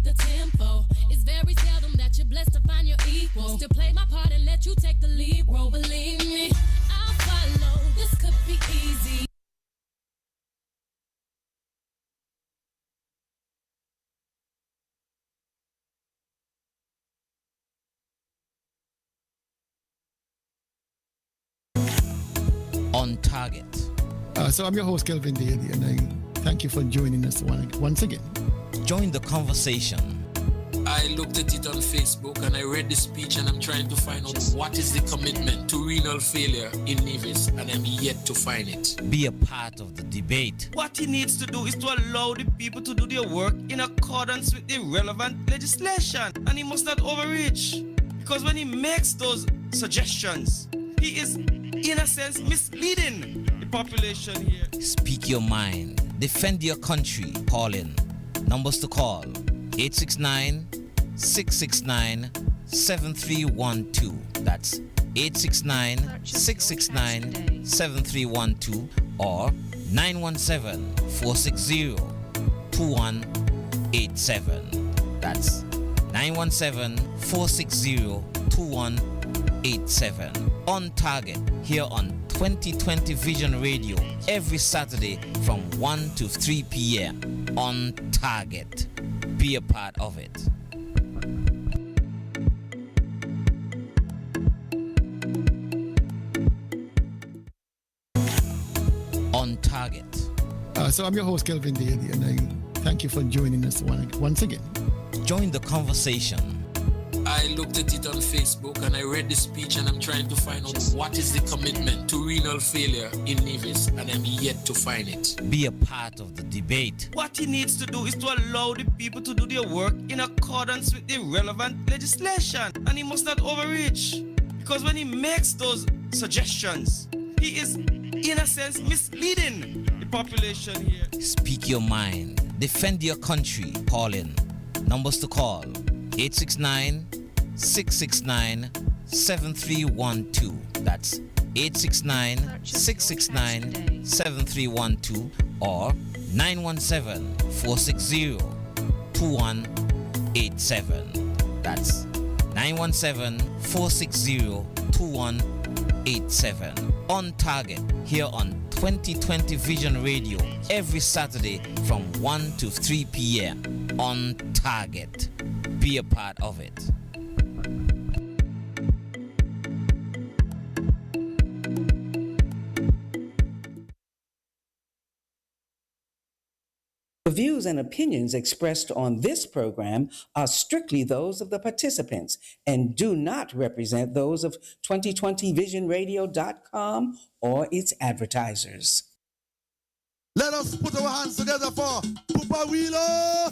the tempo. It's very seldom that you're blessed to find your equal. To play my part and let you take the lead role. Believe me, I'll follow. This could be easy. On target. So I'm your host, Kelvin Daly, and I thank you for joining us once again. Join the conversation. I looked at it on Facebook and I read the speech and I'm trying to find out what is the commitment to renal failure in Nevis, and I'm yet to find it. Be a part of the debate. What he needs to do is to allow the people to do their work in accordance with the relevant legislation, and he must not overreach, because when he makes those suggestions, he is in a sense misleading the population here. Speak your mind. Defend your country. Call in. Numbers to call: 869-669-7312. That's 869-669-7312 or 917-460-2187. That's 917-460-2187. On target here on 2020 Vision Radio every Saturday from 1 to 3 p.m. On target. Be a part of it. On target. So I'm your host, Kelvin Daly, and I thank you for joining us once again. Join the conversation. I looked at it on Facebook and I read the speech and I'm trying to find out what is the commitment to renal failure in Nevis, and I'm yet to find it. Be a part of the debate. What he needs to do is to allow the people to do their work in accordance with the relevant legislation, and he must not overreach, because when he makes those suggestions, he is in a sense misleading the population here. Speak your mind. Defend your country. Call in. Numbers to call: 869-669-7312. That's 869-669-7312 or 917-460-2187. That's 917-460-2187. On target here on 2020 Vision Radio every Saturday from 1 to 3 p.m. On target. Be a part of it. The views and opinions expressed on this program are strictly those of the participants and do not represent those of 2020visionradio.com or its advertisers. Let us put our hands together for Pupa Wheeler.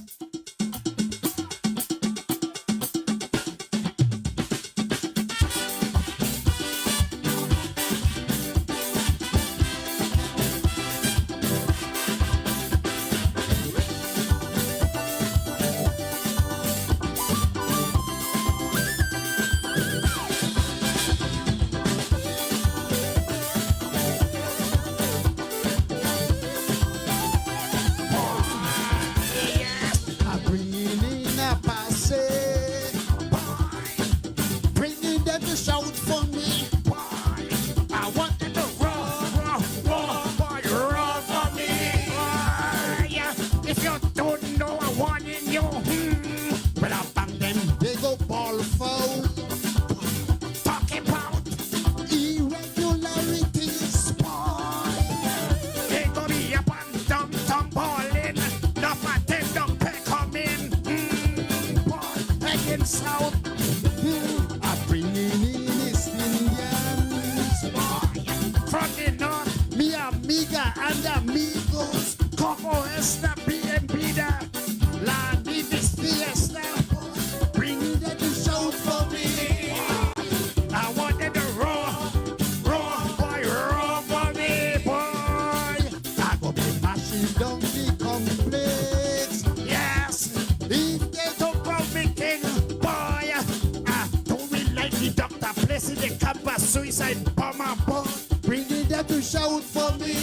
Suicide bomber, bring it up to shout for me.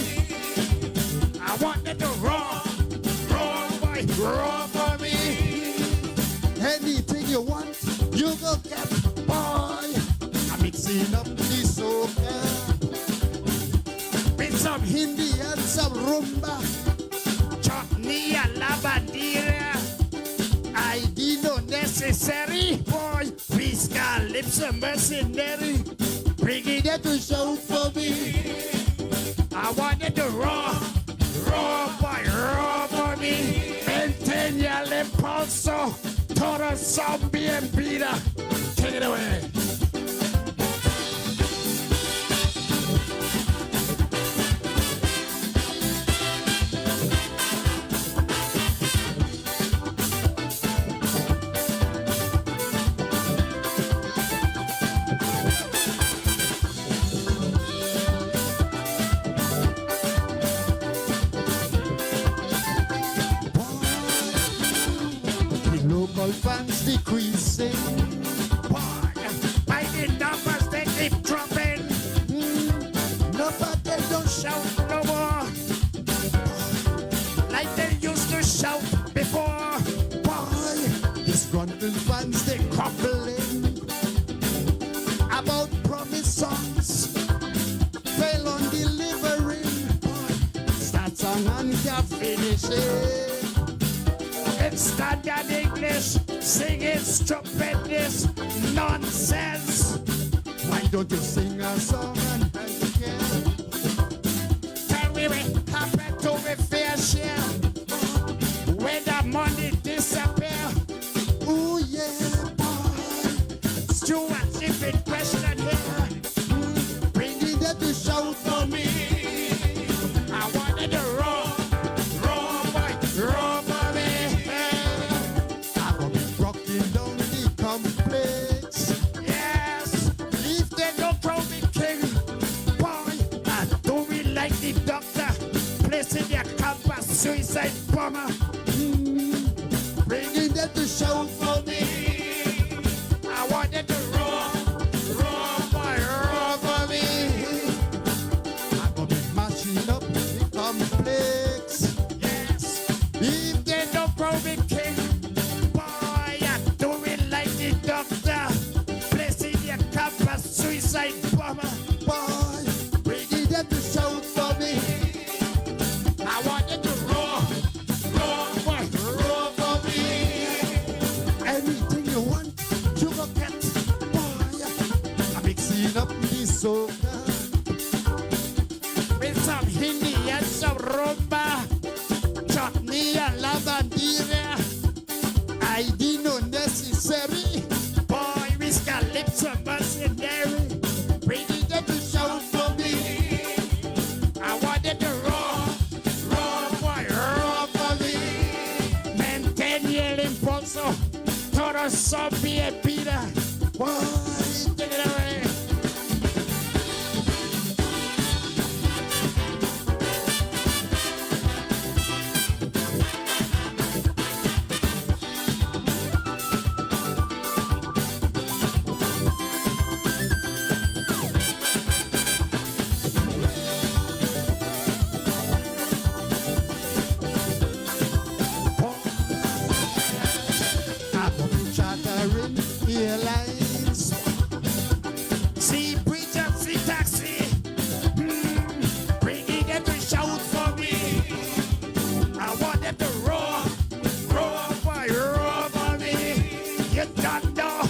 I want them to roar, roar, boy, roar for me. Anything you want, you go get, boy. I'm mixing up the soca with some Hindi and some rumba. Chutney and lavandera. ID no necessary, boy. Whisker lips a mercenary. Bring it there to shout for me. I wanted to raw boy, raw for me. Maintain your impulso. Total zombie and beater. Take it away. Local fans decreasing. Boy, by the numbers they keep dropping. Nobody don't shout no more like they used to shout before. Boy, disgruntled fans they crumbling about promised songs. Fail on delivering. Boy, start song and can't finish it. Standard English, singing stupidness, nonsense. Why don't you sing a song and again? Tell me what happened to me fair share when the money disappear. Ooh yeah, boy. Stuart, if in question here, bringing them to shout for me. I wanted to roll, boy, roll for me. Complex. Yes, if they don't throw me king, boy, and do me like the doctor, placing their compass, suicide bomber, bringing them to show for me. I wanted to roar, boy, roar for me. I'm gonna be mashing up the complex. Yes, if they don't throw me king, doctor, placing your compass, suicide bomber. Boy, bringing them to shout for me. I wanted to roar, boy, roar for me. Anything you want, you go get, boy. I'm mixing up the soca with some Hindi and some rumba, chutney and lavandera. ID no necessary. Boy, we got lips of mercenary. Bringing them to shout for me. I wanted to roar, boy, roar for me. Maintain your impulso. Total zombie and Peter. Boy, take it away. Airlines. See preacher, see taxi. Bringing them to shout for me. I want them to roar, boy, roar for me. You don't know.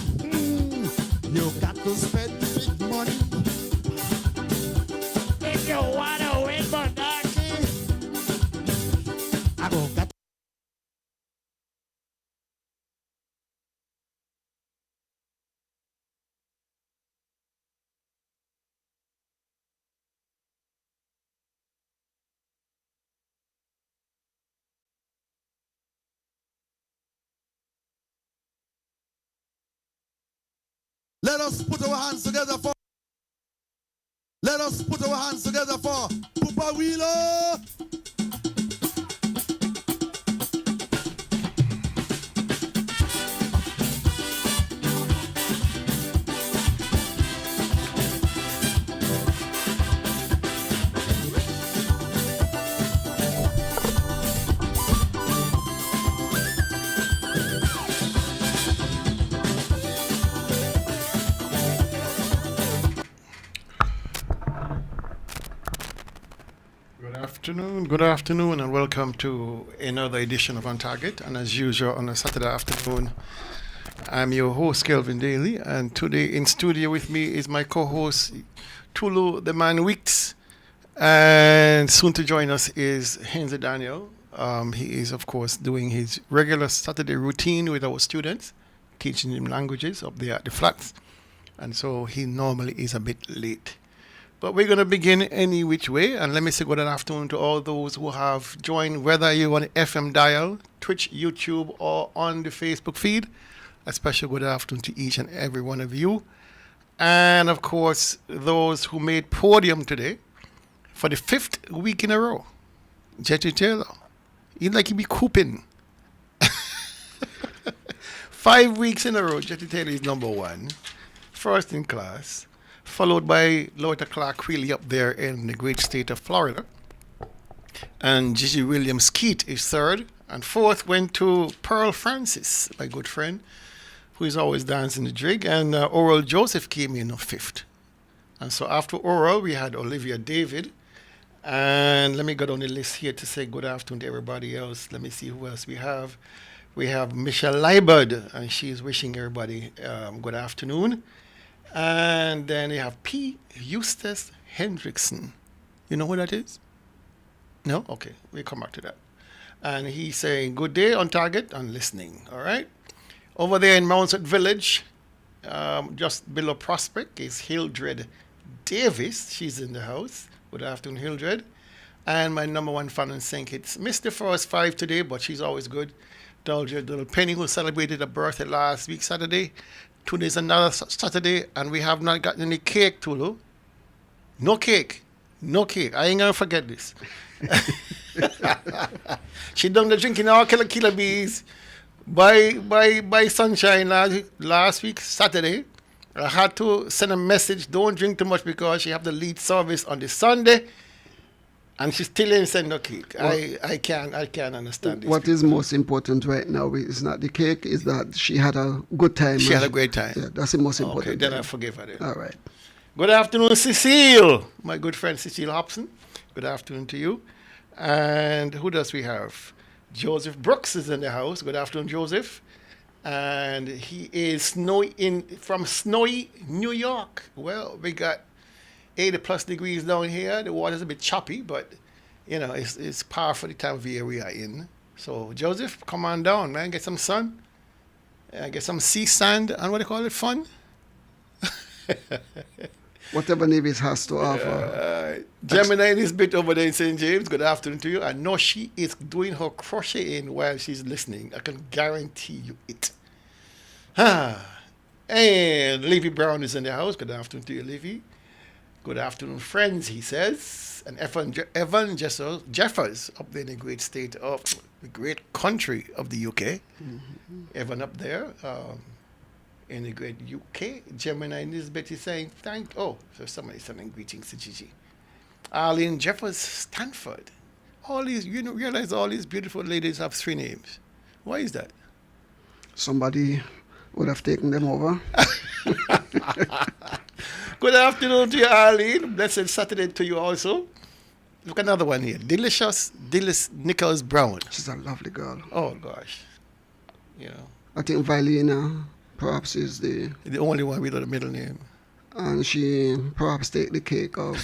You got to spend big money if you wanna win monarchy. I go got. Let us put our hands together for Pupa Wheeler. Good afternoon, and welcome to another edition of On Target. And as usual, on a Saturday afternoon, I'm your host, Kelvin Daly, and today in studio with me is my co-host, Tulu, the man Weeks, and soon to join us is Henry Daniel. He is, of course, doing his regular Saturday routine with our students, teaching them languages up there at the flats, and so he normally is a bit late. But we're going to begin any which way, and let me say good afternoon to all those who have joined, whether you're on the FM dial, Twitch, YouTube, or on the Facebook feed. A special good afternoon to each and every one of you. And, of course, those who made podium today for the 5th week in a row. Jetty Taylor. He'd like to be cooping. 5 weeks in a row, Jetty Taylor is number one. First in class. Followed by Loretta Clark Queely up there in the great state of Florida. And Gigi Williams Keat is third. And fourth went to Pearl Francis, my good friend, who is always dancing the jig. And Oral Joseph came in fifth. And so after Oral, we had Olivia David. And let me go down the list here to say good afternoon to everybody else. Let me see who else we have. We have Michelle Liebert, and she's wishing everybody good afternoon. And then you have P. Eustace Hendrickson. You know who that is? No? Okay, we'll come back to that. And he's saying, good day on target and listening. All right? Over there in Mounset Village, just below Prospect, is Hildred Davis. She's in the house. Good afternoon, Hildred. And my number one fan in St. Kitts missed the first 5 today, but she's always good. Dolger Little Penny, who celebrated her birthday last week, Saturday. Today's another Saturday, and we have not gotten any cake, Tulu. No cake. No cake. I ain't going to forget this. She done the drinking all killer bees by sunshine last week, Saturday. I had to send a message, don't drink too much because she have the lead service on the Sunday. And she still ain't send no cake. Well, I can't understand this. What is most important right now is not the cake, is that she had a good time. She had a great time. Yeah, that's the most important. Okay, then I forgive her then. All right. Good afternoon, Cecile. My good friend Cecile Hobson. Good afternoon to you. And who does we have? Joseph Brooks is in the house. Good afternoon, Joseph. And he is from snowy New York. Well, we got 80 plus degrees down here. The water's a bit choppy, but you know, it's par for the time of year we are in. So Joseph, come on down, man. Get some sun. Get some sea sand and what do you call it? Fun? Whatever Nevis has to offer. Gemini is bit over there in St. James. Good afternoon to you. I know she is doing her crocheting while she's listening. I can guarantee you it. And Levy Brown is in the house. Good afternoon to you, Levy. Good afternoon, friends, he says. And Evan Jeffers up there in the great state of the great country of the UK. Mm-hmm. Evan up there in the great UK. Gemini Nisbet is saying so somebody sending greetings to Gigi. Arlene Jeffers Stanford. All these, realize all these beautiful ladies have 3 names. Why is that? Somebody would have taken them over. Good afternoon to you, Arlene. Blessed Saturday to you also. Look, another one here. Delicious Nichols Brown. She's a lovely girl. Oh, gosh. You know. I think Vilena perhaps is the only one without a middle name. And she perhaps take the cake of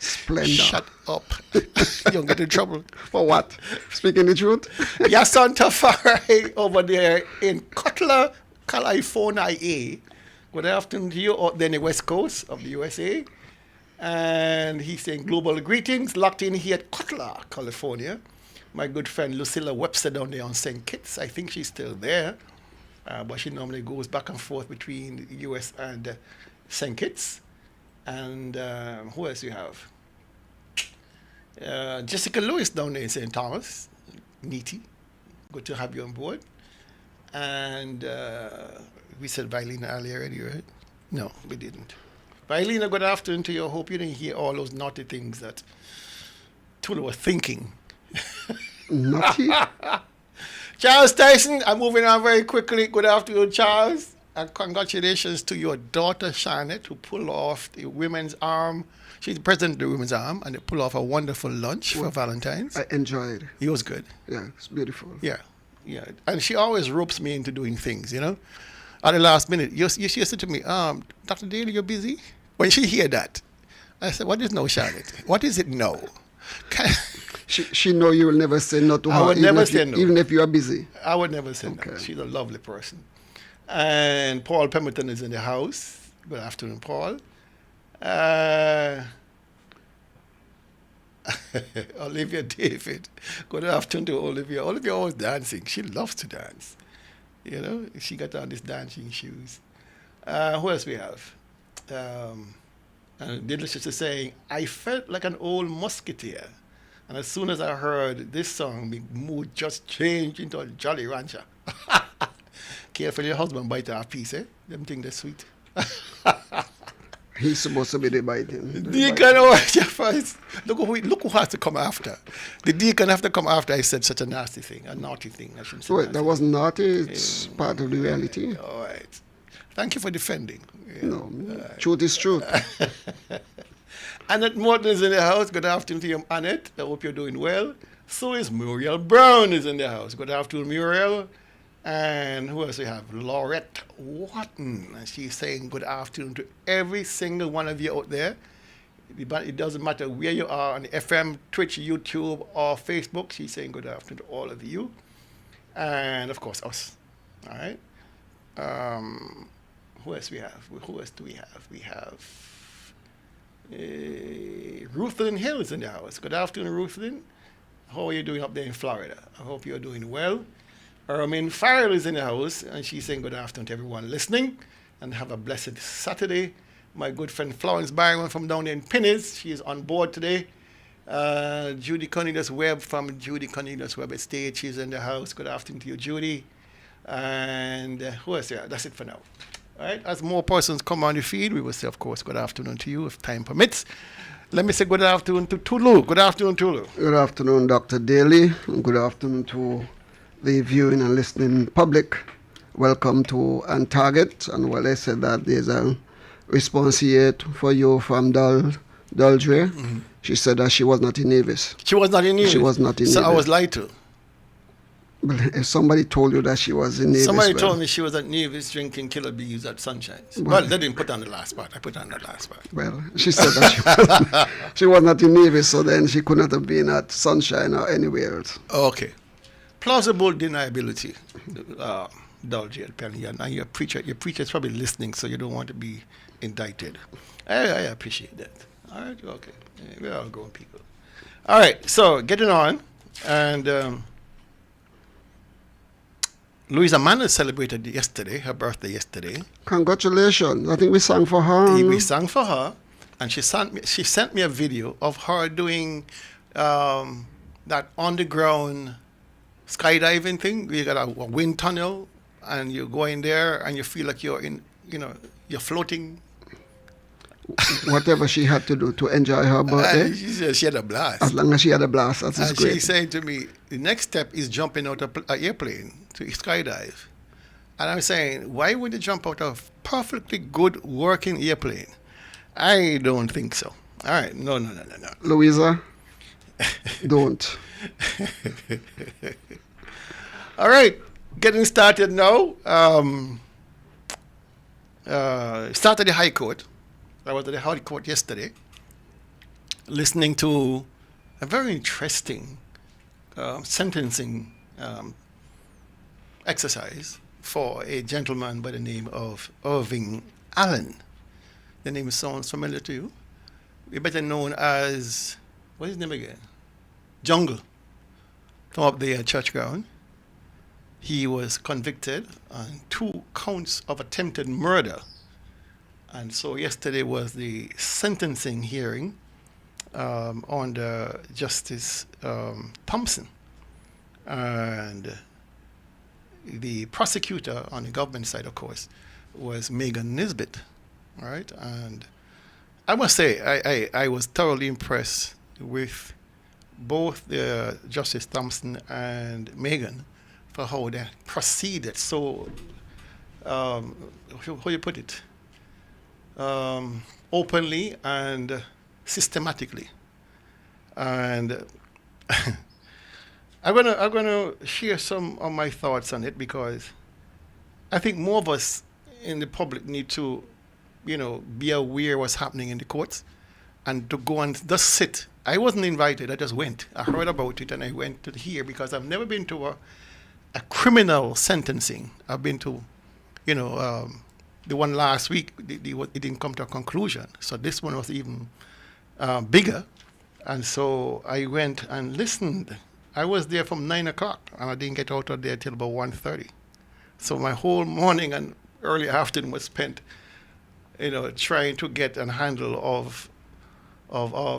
Splendor. Shut up. You don't get in trouble. For what? Speaking the truth? Yason Tafari over there in Cutler, California. Good afternoon to you out there in the west coast of the USA. And he's saying global greetings, locked in here at Cutler, California. My good friend Lucilla Webster down there on St. Kitts. I think she's still there. But she normally goes back and forth between the US and St. Kitts. And who else do you have? Jessica Lewis down there in St. Thomas. Neaty. Good to have you on board. And we said Vilena earlier already, right? No, we didn't. Vilena, good afternoon to you. I hope you didn't hear all those naughty things that Tula was thinking. Naughty? Charles Tyson, I'm moving on very quickly. Good afternoon, Charles. And congratulations to your daughter, Charlotte, who pulled off the women's arm. She's the president of the women's arm, and they pulled off a wonderful lunch for Valentine's. I enjoyed it. It was good. Yeah, it's beautiful. Yeah. And she always ropes me into doing things, At the last minute, she said to me, Dr. Daly, you're busy? When she hear that, I said, what is no, Charlotte? What is it no? She know you will never say no to her. I would never say no. Even if you are busy. I would never say no. She's a lovely person. And Paul Pemberton is in the house. Good afternoon, Paul. Olivia David. Good afternoon to Olivia. Olivia always dancing. She loves to dance. She got on these dancing shoes. Who else we have? And Delicious is saying, I felt like an old musketeer. And as soon as I heard this song, my mood just changed into a Jolly Rancher. Careful your husband bite our piece, eh? Them think they're sweet. He's supposed to be the biting. Deacon, look who has to come after. The deacon have to come after I said such a nasty thing, a naughty thing. I shouldn't say Wait, that wasn't naughty. It's part of the reality. All right. Thank you for defending. No, truth is truth. Annette Morton is in the house. Good afternoon to you, Annette. I hope you're doing well. So is Muriel Brown is in the house. Good afternoon, Muriel. And who else we have? Laurette Watton. And she's saying good afternoon to every single one of you out there. It doesn't matter where you are on the FM, Twitch, YouTube, or Facebook. She's saying good afternoon to all of you. And, of course, us. All right? Who else we have? Who else do we have? We have Ruthlyn Hill is in the house. Good afternoon, Ruthlyn. How are you doing up there in Florida? I hope you're doing well. Ermin Farrell is in the house, and she's saying good afternoon to everyone listening, and have a blessed Saturday. My good friend Florence Byron from down there in Pinnis, she is on board today. Judy Cornelius Webb from Judy Cornelius Webb Estate, she's in the house. Good afternoon to you, Judy. And who else? Yeah, that's it for now. All right, as more persons come on the feed, we will say, of course, good afternoon to you if time permits. Let me say good afternoon to Tulu. Good afternoon, Tulu. Good afternoon, Dr. Daly. And good afternoon to the viewing and listening public. Welcome to Target. And while I said that, there's a response here for you from Daldre. Mm-hmm. She said that she was not in Nevis. She was not in Nevis? She was not in Nevis. So I was lied to. But if somebody told you that she was in Nevis... Somebody told me she was at Nevis drinking Killer Bees at Sunshine. Well, they didn't put on the last part. I put on the last part. Well, she said that she was not in Nevis, so then she could not have been at Sunshine or anywhere else. Okay. Plausible deniability, Dulce Penny, and your preacher's probably listening, so you don't want to be indicted. I appreciate that. All right, okay. Yeah, we're all grown people. All right, so getting on, and Louisa Mann celebrated yesterday, her birthday yesterday. Congratulations. I think we sang for her. We sang for her, and she sent me a video of her doing that on-the-ground skydiving thing. You got a wind tunnel, and you go in there, and you feel like you're in, you're floating. Whatever she had to do to enjoy her birthday. She had a blast. As long as she had a blast, that's great. She said to me, the next step is jumping out of an airplane to skydive. And I'm saying, why would you jump out of a perfectly good working airplane? I don't think so. All right, no. Louisa, don't. All right, getting started now. Started the High Court. I was at the High Court yesterday, listening to a very interesting sentencing exercise for a gentleman by the name of Irving Allen. The name sounds familiar to you. We're better known as, what's his name again? Jungle, from up there at Church Ground. He was convicted on 2 counts of attempted murder. And so yesterday was the sentencing hearing under Justice Thompson. And the prosecutor on the government side, of course, was Megan Nisbet. All right? And I must say, I was thoroughly impressed with both Justice Thompson and Megan for how they proceeded so how you put it, openly and systematically. And I'm gonna share some of my thoughts on it, because I think more of us in the public need to, be aware what's happening in the courts, and to go and just sit. I wasn't invited. I just went. I heard about it and I went to hear, because I've never been to a criminal sentencing. I've been to, the one last week. It didn't come to a conclusion. So this one was even bigger. And so I went and listened. I was there from 9 o'clock and I didn't get out of there till about 1:30. So my whole morning and early afternoon was spent, trying to get a handle of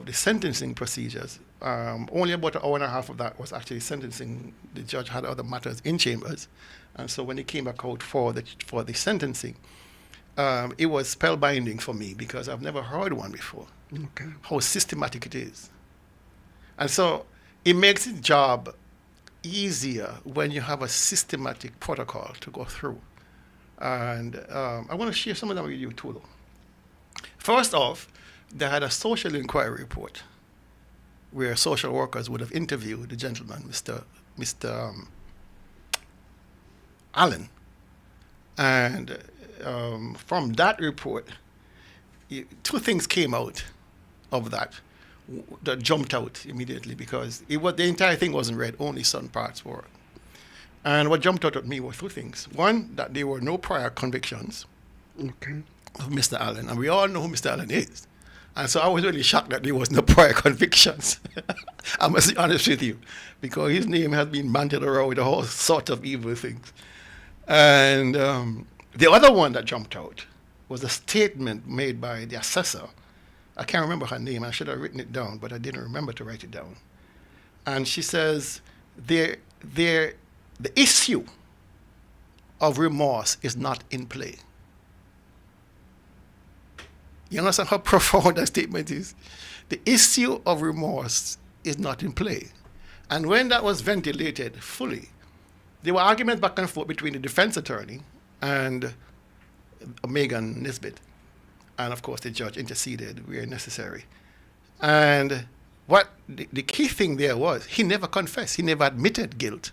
the sentencing procedures. Only about an hour and a half of that was actually sentencing. The judge had other matters in chambers, and so when he came back out for the sentencing, it was spellbinding for me, because I've never heard one before. Okay. How systematic it is, and so it makes the job easier when you have a systematic protocol to go through. And I want to share some of them with you too, though. First off, they had a social inquiry report where social workers would have interviewed the gentleman, Mr. Allen. And from that report, two things came out of that jumped out immediately, because the entire thing wasn't read, only some parts were. And what jumped out at me were two things. One, that there were no prior convictions of Mr. Allen, and we all know who Mr. Allen is. And so I was really shocked that there was no prior convictions. I must be honest with you, because his name has been bandied around with a whole sort of evil things. And the other one that jumped out was a statement made by the assessor. I can't remember her name. I should have written it down, but I didn't remember to write it down. And she says, the issue of remorse is not in play. You understand how profound that statement is? The issue of remorse is not in play. And when that was ventilated fully, there were arguments back and forth between the defense attorney and Megan Nisbet. And of course, the judge interceded where necessary. And what the key thing there was, he never confessed. He never admitted guilt.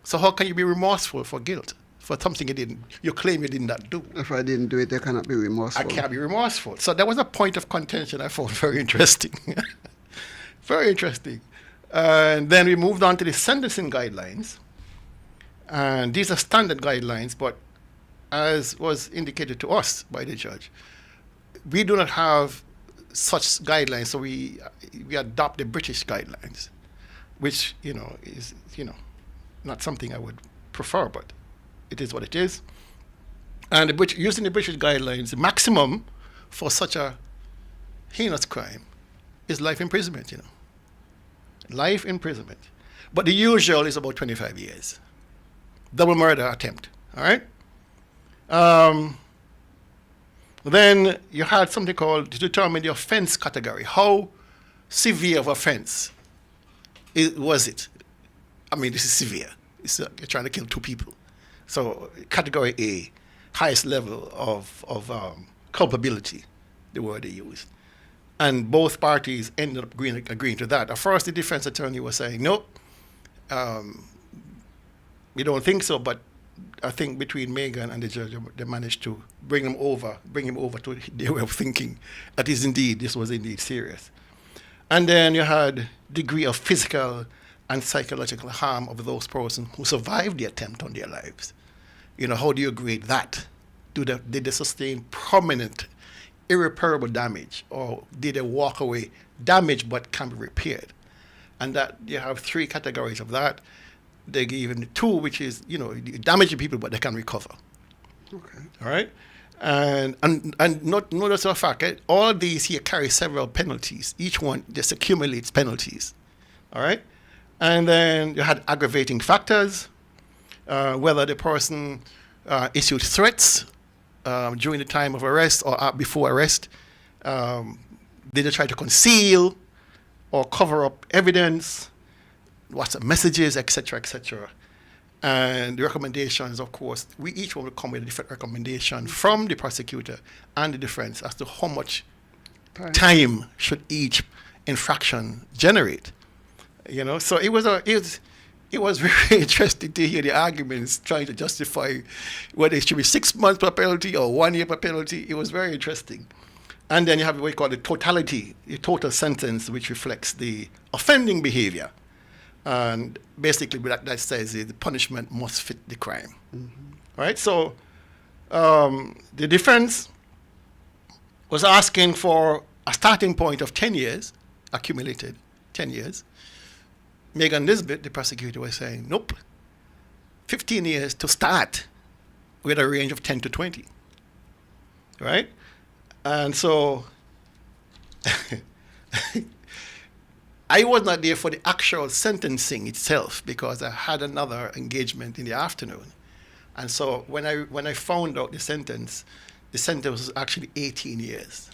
So how can you be remorseful for guilt? For something you claim you did not do? If I didn't do it, I cannot be remorseful. I can't be remorseful. So that was a point of contention I found very interesting. Very interesting. And then we moved on to the sentencing guidelines. And these are standard guidelines, but as was indicated to us by the judge, we do not have such guidelines, so we adopt the British guidelines, which is not something I would prefer, but it is what it is. And using the British guidelines, the maximum for such a heinous crime is life imprisonment. Life imprisonment, but the usual is about 25 years. Double murder attempt. All right. Then you had something called to determine the offense category. How severe of offense was it? I mean, this is severe. You're trying to kill two people. So category A, highest level of culpability, the word they used. And both parties ended up agreeing to that. At first, the defense attorney was saying, no, we don't think so, but I think between Megan and the judge, they managed to bring him over to their way of thinking that this was indeed serious. And then you had degree of physical and psychological harm of those persons who survived the attempt on their lives. How do you grade that? Did they sustain permanent, irreparable damage, or did they walk away damaged but can be repaired? And that you have three categories of that. They give them two, which is, damage the people, but they can recover. Okay. All right? And not just a fact, all of these here carry several penalties. Each one just accumulates penalties. All right? And then you had aggravating factors, whether the person issued threats during the time of arrest or before arrest. Did they try to conceal or cover up evidence? WhatsApp messages, etc., etc. And the recommendations, of course, we each will come with a different recommendation from the prosecutor and the defense as to how much time should each infraction generate. You know, so it was very interesting to hear the arguments trying to justify whether it should be 6 months per penalty or 1 year per penalty. It was very interesting. And then you have what you call the totality, the total sentence, which reflects the offending behavior. And basically what that says is the punishment must fit the crime. Right? So the defense was asking for a starting point of 10 years, accumulated 10 years. Megan Nisbet, the prosecutor, was saying, nope, 15 years to start with a range of 10 to 20. Right? And so I was not there for the actual sentencing itself because I had another engagement in the afternoon. And so when I found out the sentence was actually 18 years,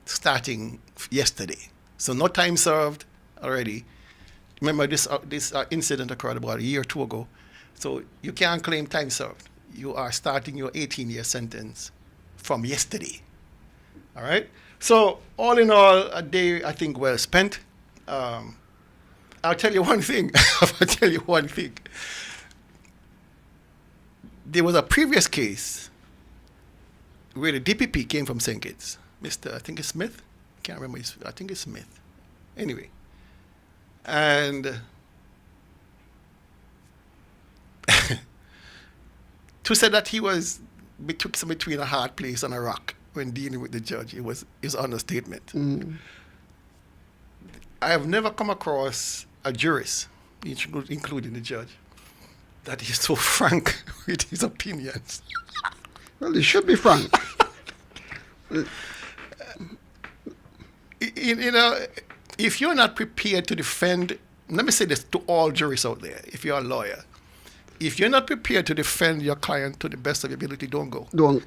starting yesterday. So no time served already. Remember, this incident occurred about a year or two ago. So you can't claim time served. You are starting your 18-year sentence from yesterday. All right? So all in all, a day, I think, well spent. I'll tell you one thing. There was a previous case where the DPP came from St. Kitts. Mr. I think it's Smith. Can't remember. I think it's Smith. Anyway. And to say that he was between a hard place and a rock when dealing with the judge, it was understatement. I have never come across a jurist, including the judge, that is so frank with his opinions. Well, he should be frank. You know, if you're not prepared to defend, let me say this to all jurists out there, if you're a lawyer, if you're not prepared to defend your client to the best of your ability, don't go. Don't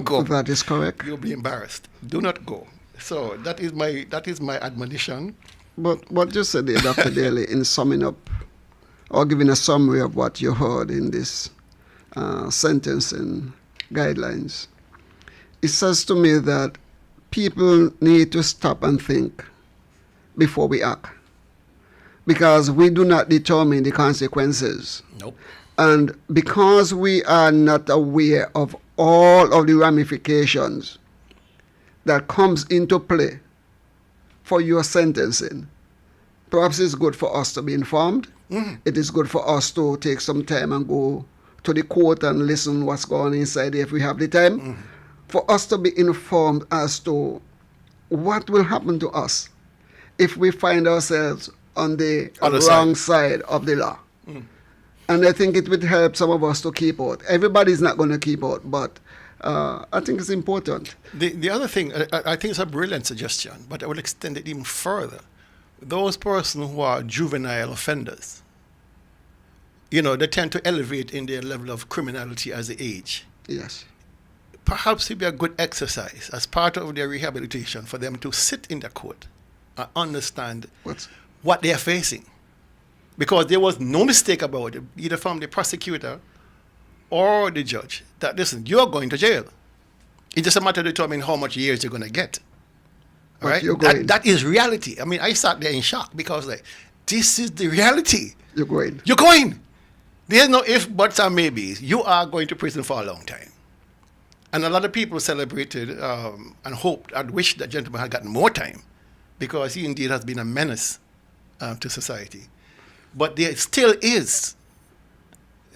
go. That is correct. You'll be embarrassed. Do not go. So that is my admonition. But what you said there, Dr. Daly, in summing up or giving a summary of what you heard in this sentencing guidelines, it says to me that people need to stop and think before we act, because we do not determine the consequences. Nope. And because we are not aware of all of the ramifications that comes into play for your sentencing, perhaps it's good for us to be informed. It is good for us to take some time and go to the court and listen what's going on inside there if we have the time. For us to be informed as to what will happen to us if we find ourselves on the wrong side of the law. And I think it would help some of us to keep out. Everybody's not going to keep out, but I think it's important. The other thing, I think it's a brilliant suggestion, but I will extend it even further. Those persons who are juvenile offenders, you know, they tend to elevate in their level of criminality as they age. Yes. Perhaps it would be a good exercise as part of their rehabilitation for them to sit in the court and understand what they are facing. Because there was no mistake about it, either from the prosecutor or the judge, that, listen, you're going to jail. It's just a matter of determining how much years you're going to get. All right? That is reality. I mean, I sat there in shock because, like, this is the reality. You're going. You're going. There's no ifs, buts, or maybes. You are going to prison for a long time. And a lot of people celebrated and hoped and wished that gentleman had gotten more time because he indeed has been a menace to society. But there still is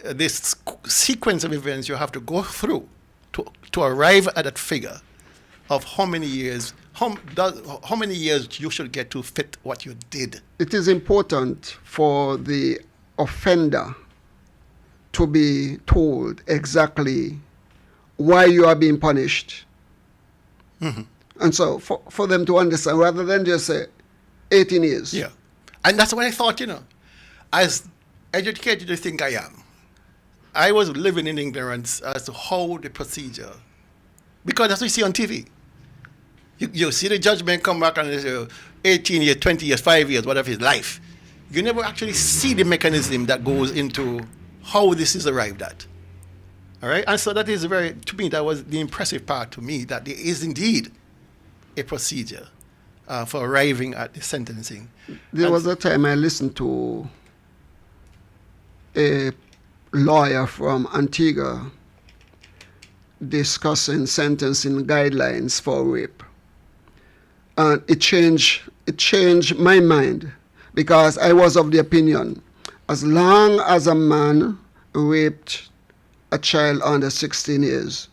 this sequence of events you have to go through to arrive at that figure of how many years you should get to fit what you did. It is important for the offender to be told exactly why you are being punished. And so for them to understand, rather than just say 18 years. Yeah. And that's what I thought, you know, as educated as I think I am, I was living in ignorance as to how the procedure, because that's what you see on TV. You see the judgment come back and they say 18 years, 20 years, 5 years, whatever his life. You never actually see the mechanism that goes into how this is arrived at. All right, and so that is to me, that was the impressive part to me, that there is indeed a procedure for arriving at the sentencing. There was a time I listened to a lawyer from Antigua discussing sentencing guidelines for rape. And it changed my mind, because I was of the opinion, as long as a man raped a child under 16 years,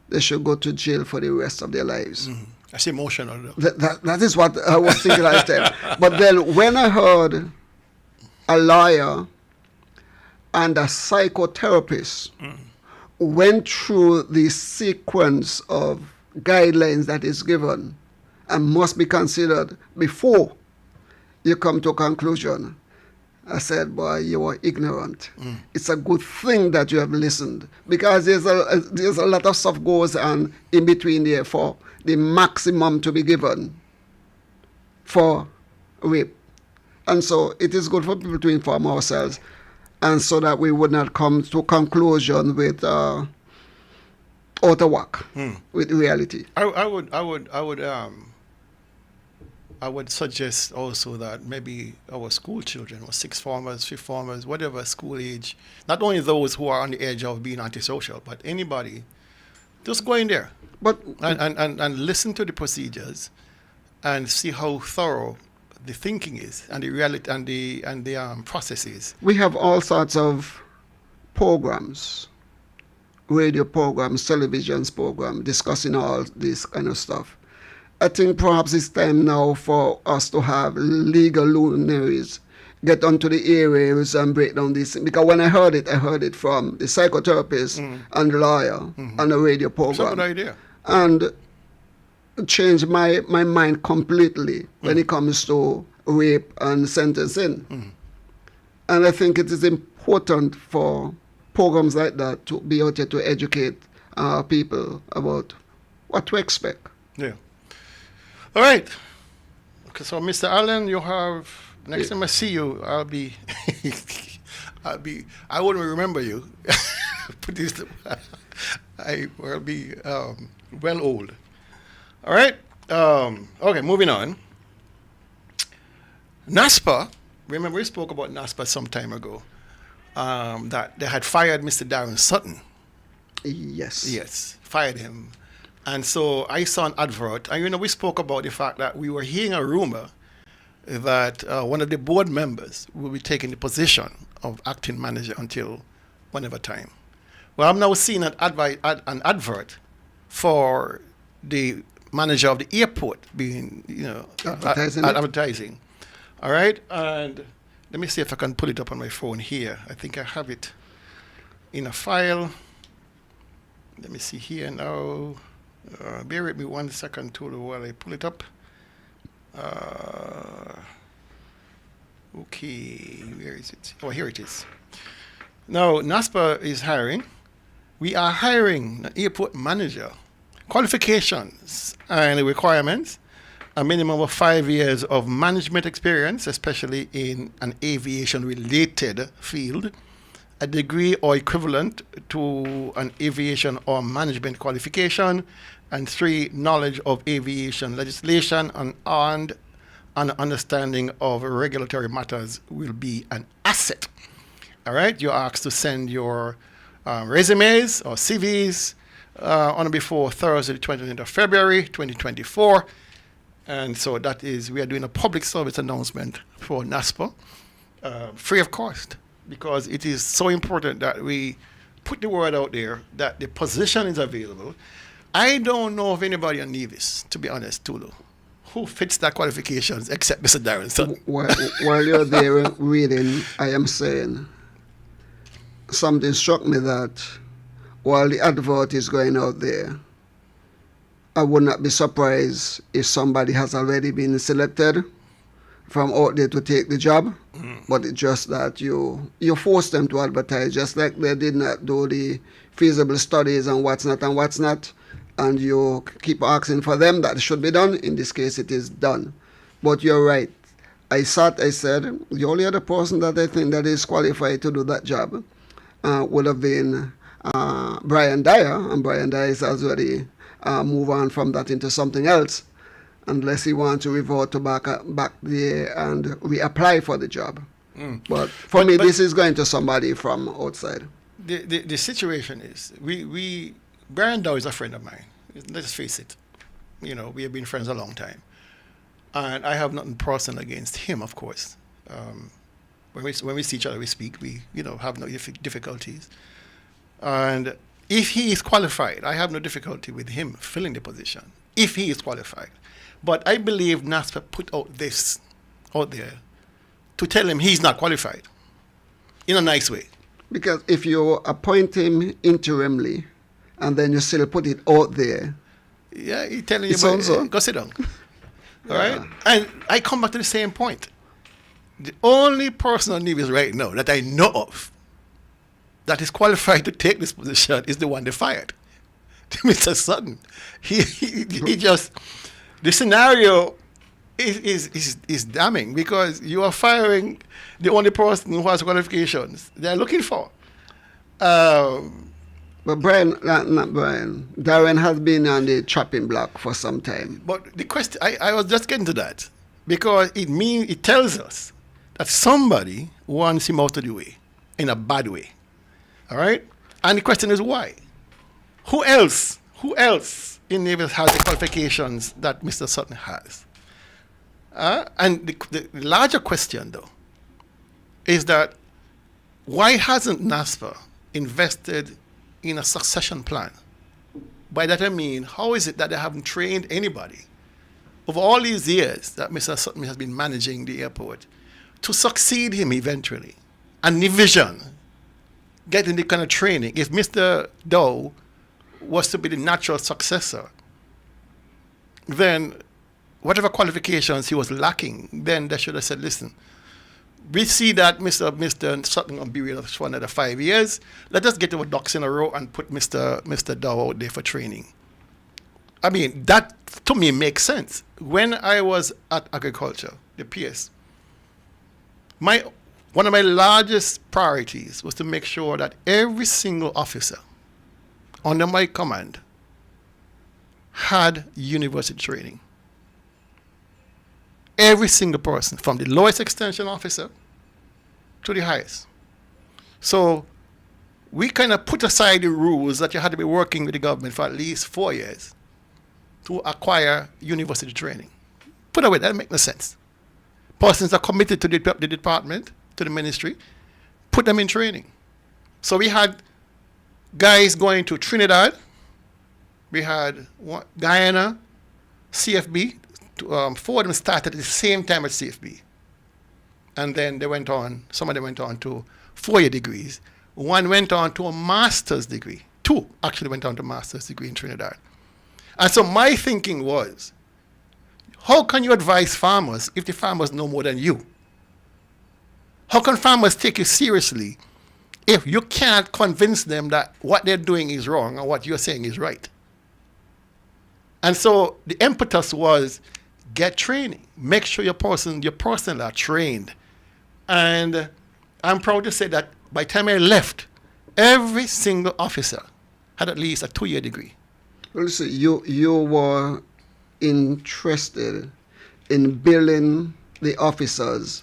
they should go to jail for the rest of their lives. That's emotional, though. That is what I was thinking at the time. But then when I heard a lawyer and a psychotherapist went through the sequence of guidelines that is given and must be considered before you come to a conclusion, I said, boy, you are ignorant. It's a good thing that you have listened, because there's a lot of stuff goes on in between there for the maximum to be given for rape. And so it is good for people to inform ourselves, and so that we would not come to conclusion with out of whack with reality. I would suggest also that maybe our school children, or sixth formers, fifth formers, whatever school age, not only those who are on the edge of being antisocial, but anybody, just go in there and listen to the procedures and see how thorough the thinking is, and the reality, and the processes. We have all sorts of programs, radio programs, television programs, discussing all this kind of stuff. I think perhaps it's time now for us to have legal luminaries get onto the areas and break down this thing. Because when I heard it from the psychotherapist and the lawyer on the radio program. That's a good idea. And changed my mind completely when it comes to rape and sentencing. And I think it is important for programs like that to be out there to educate people about what to expect. Yeah. All right. Okay, so Mr. Allen, you have, next time I see you, I wouldn't remember you. Put this, I will be well old. All right. Okay, moving on. NASPA, remember we spoke about NASPA some time ago, that they had fired Mr. Darren Sutton. Yes. Yes, fired him. And so I saw an advert, and we spoke about the fact that we were hearing a rumor that one of the board members will be taking the position of acting manager until whenever time. Well, I'm now seeing an advert for the manager of the airport being, advertising. All right, and let me see if I can pull it up on my phone here. I think I have it in a file. Let me see here now. Bear with me 1 second too while I pull it up. Okay, where is it? Oh, here it is. Now, NASPA is hiring. We are hiring an airport manager. Qualifications and requirements: a minimum of 5 years of management experience, especially in an aviation-related field, a degree or equivalent to an aviation or management qualification, and 3, knowledge of aviation legislation and an understanding of regulatory matters will be an asset. All right, you're asked to send your resumes or CVs on or before Thursday, the 20th of February, 2024. And so that is, we are doing a public service announcement for NASPA, free of cost, because it is so important that we put the word out there that the position is available. I don't know of anybody on Nevis, to be honest, Tulu, who fits that qualifications except Mr. Darren Sutton. While you're there reading, I am saying, something struck me that while the advert is going out there, I would not be surprised if somebody has already been selected from out there to take the job, but it's just that you force them to advertise, just like they did not do the feasible studies on what's not, and you keep asking for them that should be done. In this case, it is done. But you're right. I said, the only other person that I think that is qualified to do that job, would have been Brian Dyer, and Brian Dyer is already move on from that into something else, unless he wants to revert to back there and reapply for the job. But for me, this is going to somebody from outside. The situation is, Brian Dow is a friend of mine. Let's face it. We have been friends a long time. And I have nothing personal against him, of course. When we see each other, we speak. We, have no difficulties. And if he is qualified, I have no difficulty with him filling the position, if he is qualified. But I believe NASPA put this out there to tell him he's not qualified, in a nice way. Because if you appoint him interimly, and then you still put it out there. Yeah, he's telling you, go sit down. All right? And I come back to the same point. The only person on Nevis right now that I know of that is qualified to take this position is the one they fired, Mr. Sutton. He just, the scenario is damning, because you are firing the only person who has qualifications they're looking for. But not Brian, Darren has been on the chopping block for some time. But the question, I was just getting to that, because it tells us that somebody wants him out of the way in a bad way. All right? And the question is why? Who else in Nevis has the qualifications that Mr. Sutton has? And the larger question, though, is that why hasn't NASPA invested in a succession plan? By that I mean, how is it that they haven't trained anybody over all these years that Mr. Sutton has been managing the airport to succeed him eventually? And the vision, getting the kind of training. If Mr. Dow was to be the natural successor, then whatever qualifications he was lacking, then they should have said, listen, we see that Mr. Sutton will be with us for another 5 years. Let us get our ducks in a row and put Mr. Dow out there for training. I mean, that to me makes sense. When I was at agriculture, the PS, one of my largest priorities was to make sure that every single officer under my command had university training. Every single person, from the lowest extension officer to the highest. So we kind of put aside the rules that you had to be working with the government for at least 4 years to acquire university training. Put away, that makes no sense. Persons are committed to the department, to the ministry, put them in training. So we had guys going to Trinidad, we had Guyana, CFB. 4 of them started at the same time at CFB. And then some of them went on to 4-year degrees. One went on to a master's degree. 2 actually went on to a master's degree in Trinidad. And so my thinking was, how can you advise farmers if the farmers know more than you? How can farmers take you seriously if you can't convince them that what they're doing is wrong and what you're saying is right? And so the impetus was, get training. Make sure your personnel are trained. And I'm proud to say that by the time I left, every single officer had at least a 2-year degree. Well, see, you were interested in building the officers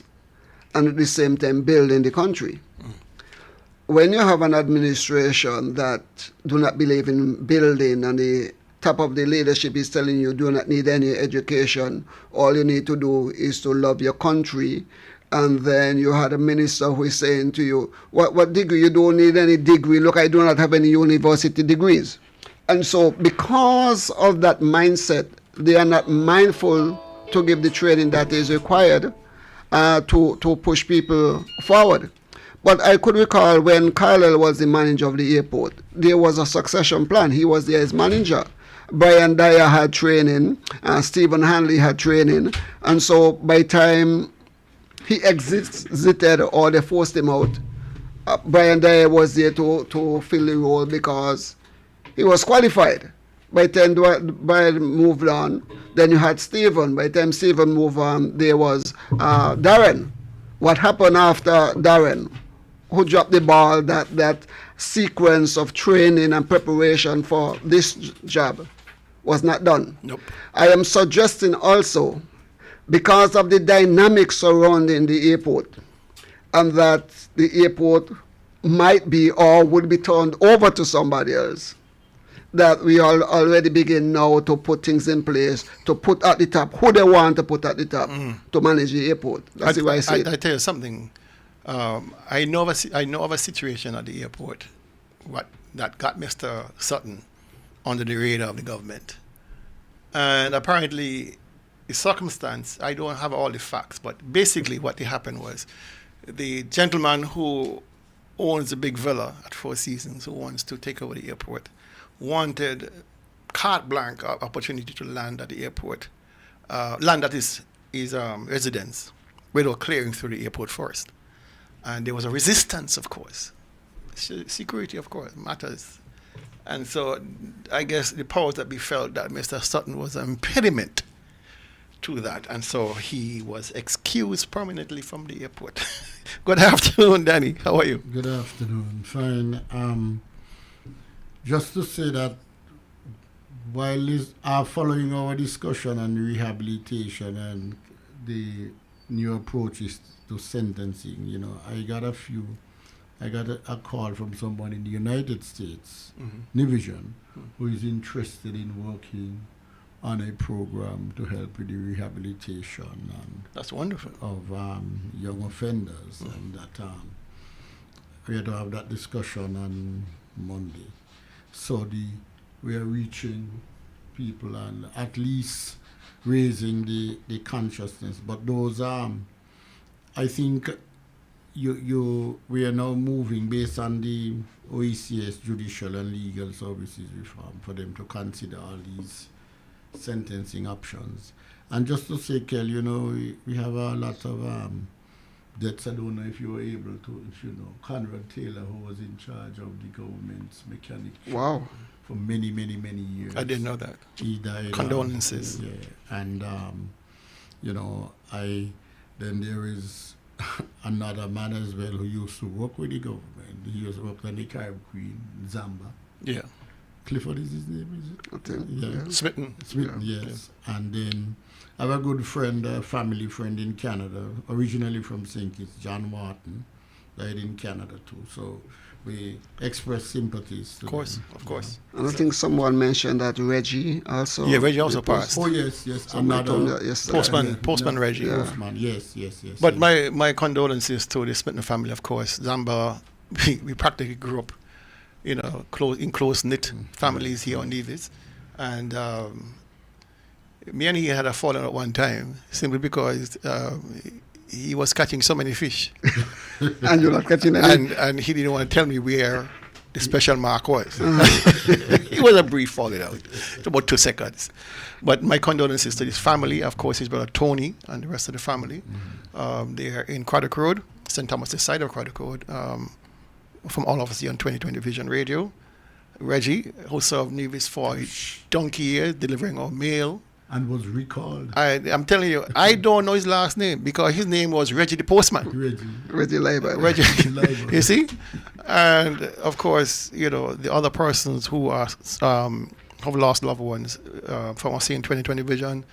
and at the same time building the country. When you have an administration that do not believe in building, and the top of the leadership is telling you do not need any education, all you need to do is to love your country, and then you had a minister who is saying to you, what degree? You don't need any degree. Look, I do not have any university degrees. And so because of that mindset, they are not mindful to give the training that is required to push people forward. But I could recall when Carlisle was the manager of the airport, there was a succession plan. He was there as manager. Brian Dyer had training, Stephen Hanley had training, and so by the time he exited or they forced him out, Brian Dyer was there to fill the role because he was qualified. By the time Brian moved on, then you had Stephen. By the time Stephen moved on, there was Darren. What happened after Darren? who dropped the ball, that sequence of training and preparation for this job was not done. Nope. I am suggesting also, because of the dynamics surrounding the airport, and that the airport might be or would be turned over to somebody else, that we all already begin now to put things in place, to put at the top who they want to put at the top to manage the airport. That's the way I say it. I tell you something. I know of a situation at the airport that got Mr. Sutton under the radar of the government. And apparently, the circumstance, I don't have all the facts, but basically what happened was the gentleman who owns a big villa at Four Seasons, who wants to take over the airport, wanted carte blanche opportunity to land at the airport, land at his residence, without clearing through the airport first. And there was a resistance, of course. Security, of course, matters. And so I guess the powers that be felt that Mr. Sutton was an impediment to that. And so he was excused permanently from the airport. Good afternoon, Danny. How are you? Good afternoon. Fine. Just to say that while following our discussion on rehabilitation and the new approaches to sentencing, I got a call from someone in the United States, Nivision, who is interested in working on a program to help with the rehabilitation and that's wonderful of young offenders, and that we had to have that discussion on Monday. So we are reaching people and at least raising the consciousness. But those I think we are now moving based on the OECS Judicial and Legal Services Reform for them to consider all these sentencing options. And just to say, Kel, we have a lot of deaths. I don't know if you were able to, Conrad Taylor, who was in charge of the government's mechanic Wow. for many, many, many years. I didn't know that. He died. Condolences. Yeah. And, then there is another man as well who used to work with the government. He used to work on the Carib Queen, Zamba. Yeah. Clifford is his name, is it? I think, Yeah. Smitten. Smitten, yes. Yeah. And then I have a good friend, a family friend in Canada, originally from St. Kitts, John Martin, died in Canada too. So we express sympathies to Of course, them. of course. And I think someone mentioned that Reggie also. Yeah, Reggie also passed. Oh, yes. Somebody told me that yesterday. Postman Reggie. Yeah. Postman, yes. But my condolences to the Smitten family, of course. Zamba, we practically grew up, in close-knit families here on Nevis. And me and he had a falling at one time, simply because he was catching so many fish. And you're not catching any? And he didn't want to tell me where the special mark was. It was a brief falling out, about 2 seconds. But my condolences to his family, of course, his brother Tony and the rest of the family. They are in Craddock Road, St. Thomas' side of Craddock Road, from all of us here on 2020 Vision Radio. Reggie, who served Nevis for a donkey years, delivering our mail. And was recalled. I'm telling you, I don't know his last name because his name was Reggie the Postman. Reggie Leiber. Reggie, you see? And of course, the other persons who are have lost loved ones from us here in 2020 Vision,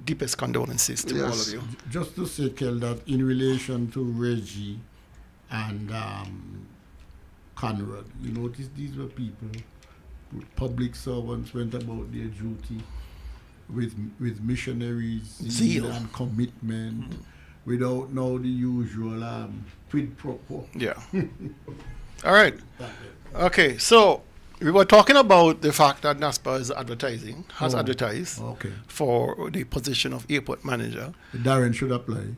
deepest condolences to all of you. Just to say, Kel, that in relation to Reggie and Conrad, you notice these were people, public servants, went about their duty with missionaries, zeal and commitment, without now the usual quid pro quo. Yeah. All right. Okay, so we were talking about the fact that NASPA is advertised for the position of airport manager. Darren should apply.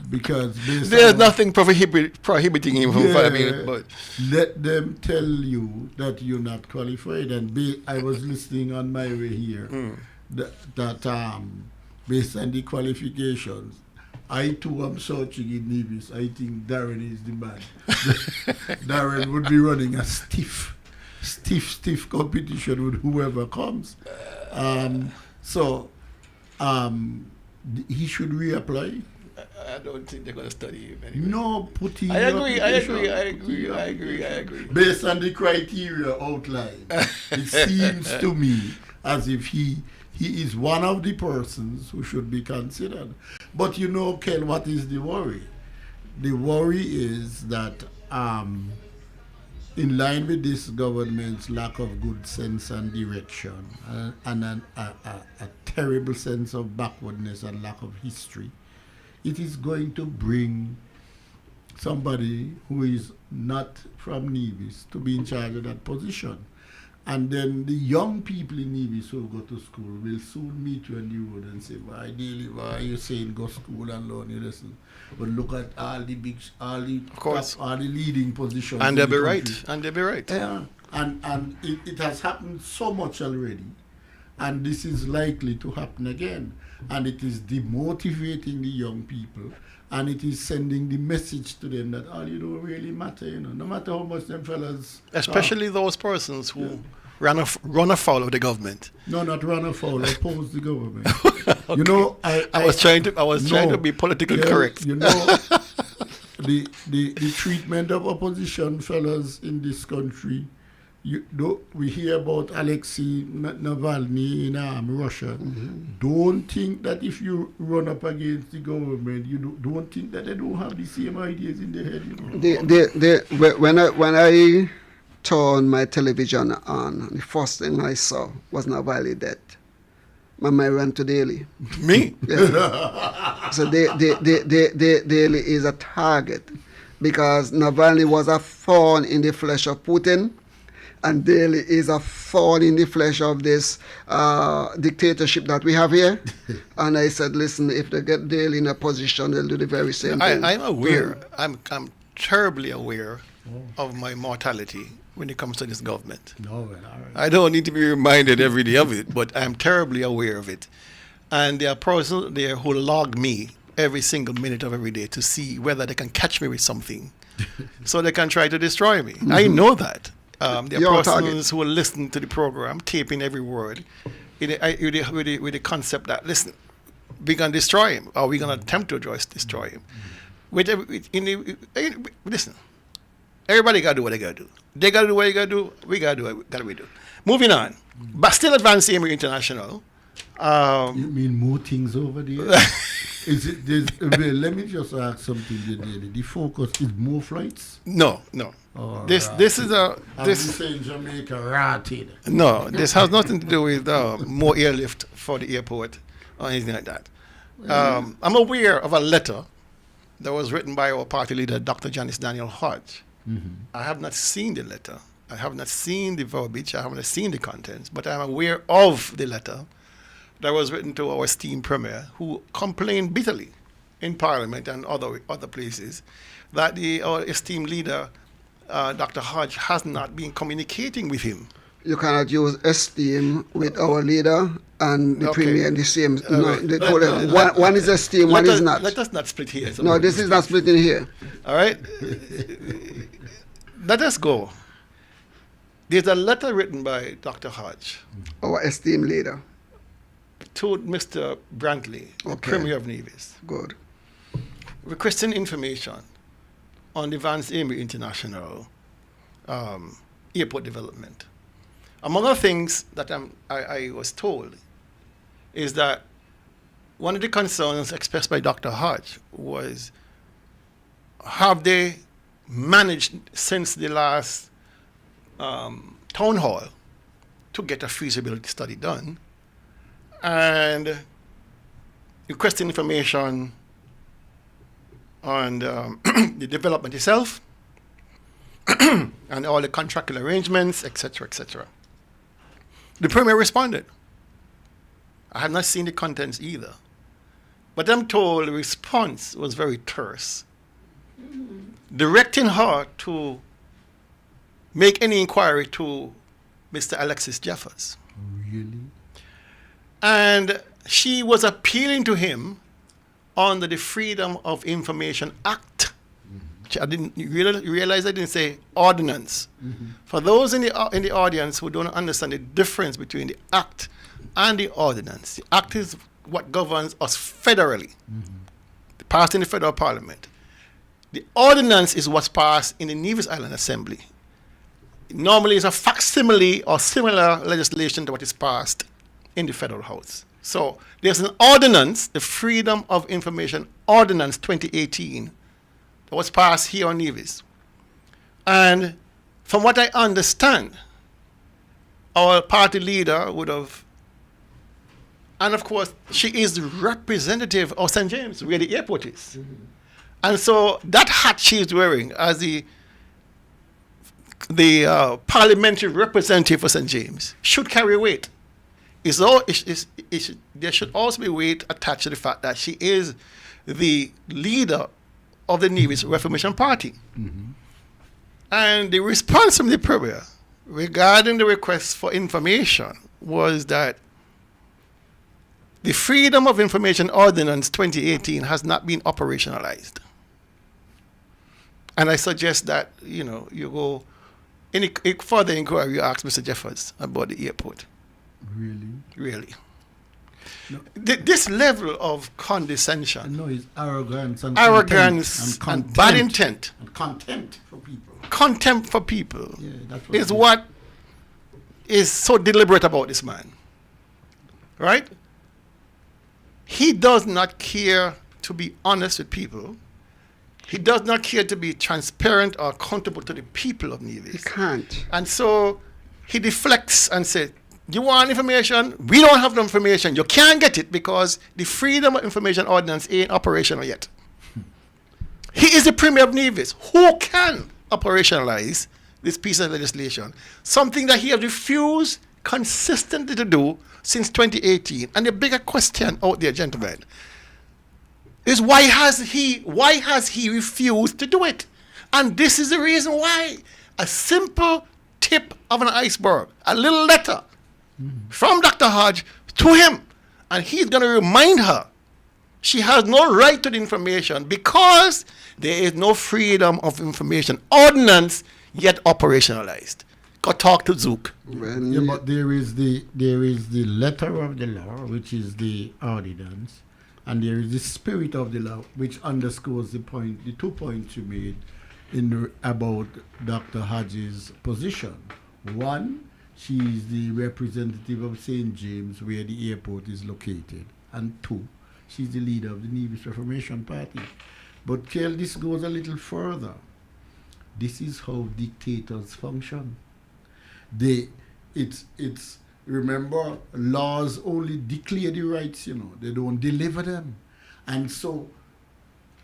Because there's nothing prohibiting him from following, but let them tell you that you're not qualified. And I was listening on my way here that based on the qualifications, I too am searching in Nevis. I think Darren is the man. Darren would be running a stiff competition with whoever comes. He should reapply. I don't think they're going to study him anyway. No, put in I your agree, application. I agree. Based on the criteria outlined, it seems to me as if he is one of the persons who should be considered. But you know, Ken, what is the worry? The worry is that in line with this government's lack of good sense and direction and a terrible sense of backwardness and lack of history, it is going to bring somebody who is not from Nevis to be in charge of that position. And then the young people in Nevis who go to school will soon meet you on the road and say, why are you saying go school and learn your lesson? But look at all the leading positions. And they'll be right. Yeah. And it has happened so much already. And this is likely to happen again. And it is demotivating the young people. And it is sending the message to them that all you don't really matter, no matter how much them fellas. Especially those persons who run afoul of the government. No, not run afoul, oppose the government. Okay. You know, I was trying to be politically correct. You know, the treatment of opposition fellas in this country. We hear about Alexei Navalny in Russia. Mm-hmm. Don't think that if you run up against the government, you don't think that they don't have the same ideas in their head. When I turned my television on, the first thing I saw was Navalny dead. My mind ran to Delhi. Me? Yeah. So Delhi is a target because Navalny was a thorn in the flesh of Putin. And Delhi is a thorn in the flesh of this dictatorship that we have here. And I said, listen, if they get Delhi in a position, they'll do the very same thing. I'm aware. I'm terribly aware of my mortality when it comes to this government. No, all right. I don't need to be reminded every day of it, but I'm terribly aware of it. And there are persons there who log me every single minute of every day to see whether they can catch me with something so they can try to destroy me. Mm-hmm. I know that. There are persons who will listen to the program, taping every word, with the concept that, listen, we're going to destroy him, or we're going to attempt to destroy him. Listen, everybody got to do what they got to do. They got to do what they got to do. We got to do what we do. Moving on. But still Advanced Amory International. You mean more things over there? Let me just ask something. The focus is more flights? No. This is saying Jamaica rotted. No, this has nothing to do with more airlift for the airport or anything like that. I'm aware of a letter that was written by our party leader, Dr. Janice Daniel Hodge. Mm-hmm. I have not seen the letter. I have not seen the verbiage. I have not seen the contents, but I'm aware of the letter that was written to our esteemed Premier, who complained bitterly in Parliament and other places that our esteemed leader, Dr. Hodge, has not been communicating with him. You cannot use esteem with our leader and the Premier in the same. One is esteem, one is not. Let us not split here. No, this is not splitting here. All right? Let us go. There's a letter written by Dr. Hodge, our esteemed leader, to Mr. Brantley, the Premier of Nevis. Good. Requesting information on the Vance Amory International airport development. Among other things that I was told is that one of the concerns expressed by Dr. Hodge was, have they managed since the last town hall to get a feasibility study done, and requesting information on the development itself and all the contractual arrangements, etc., etc. The Premier responded. I have not seen the contents either, but I'm told the response was very terse, directing her to make any inquiry to Mr. Alexis Jeffers. Really? And she was appealing to him under the Freedom of Information Act. Mm-hmm. I didn't realize I didn't say ordinance. Mm-hmm. For those in the audience who don't understand the difference between the Act and the ordinance, the Act is what governs us federally. Mm-hmm. The passed in the federal parliament. The ordinance is what's passed in the Nevis Island Assembly. Normally, it's a facsimile or similar legislation to what is passed in the federal house. So there's an ordinance, the Freedom of Information Ordinance 2018, that was passed here on Nevis. And from what I understand, our party leader would have, and of course, she is the representative of St. James, where the airport is. Mm-hmm. And so that hat she's wearing as the parliamentary representative for St. James should carry weight. There should also be weight attached to the fact that she is the leader of the Nevis Reformation Party. Mm-hmm. And the response from the Premier regarding the request for information was that the Freedom of Information Ordinance 2018 has not been operationalized. And I suggest that, you go any further inquiry, you ask Mr. Jeffers about the airport. Really. No. This level of condescension. No, it's arrogance and bad intent. And contempt for people. Contempt for people is what is so deliberate about this man. Right? He does not care to be honest with people. He does not care to be transparent or accountable to the people of Nevis. He can't. And so he deflects and says, you want information? We don't have the information. You can't get it because the Freedom of Information Ordinance ain't operational yet. He is the Premier of Nevis. Who can operationalize this piece of legislation? Something that he has refused consistently to do since 2018. And the bigger question out there, gentlemen, is why has he refused to do it? And this is the reason why. A simple tip of an iceberg, a little letter from Dr. Hodge to him, and he's going to remind her she has no right to the information because there is no Freedom of Information Ordinance yet operationalized. Go talk to Zook. But there is the letter of the law, which is the ordinance, and there is the spirit of the law, which underscores the 2 points you made about Dr. Hodge's position. One, she is the representative of St. James, where the airport is located. And two, she's the leader of the Nevis Reformation Party. But this goes a little further. This is how dictators function. Remember, laws only declare the rights, they don't deliver them. And so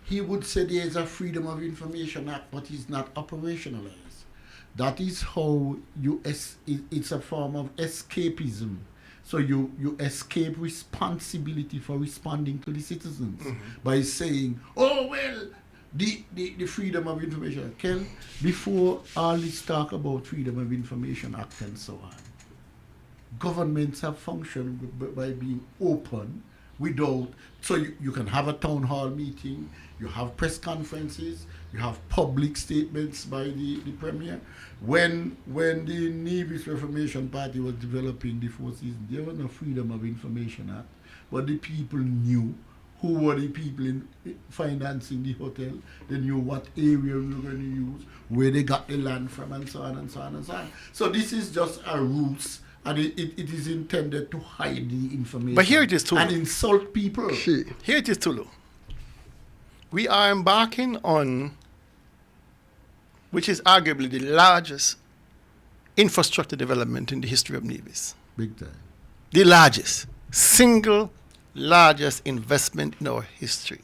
he would say there is a Freedom of Information Act, but it's not operationalized. That is how it's a form of escapism. So you escape responsibility for responding to the citizens by saying, oh, well, the Freedom of Information Act. Before all this talk about Freedom of Information Act and so on, governments have functioned by being open so you can have a town hall meeting, you have press conferences, you have public statements by the Premier. When the Nevis Reformation Party was developing the Four Seasons, there was no Freedom of Information Act, but the people knew who were the people financing the hotel. They knew what area we were going to use, where they got the land from, and so on and so on and so on. So this is just a ruse, and it is intended to hide the information. But here it is, Tulu. And insult people. Here it is, Tulu. We are embarking on, which is arguably the largest infrastructure development in the history of Nevis. Big time. The largest, single largest investment in our history,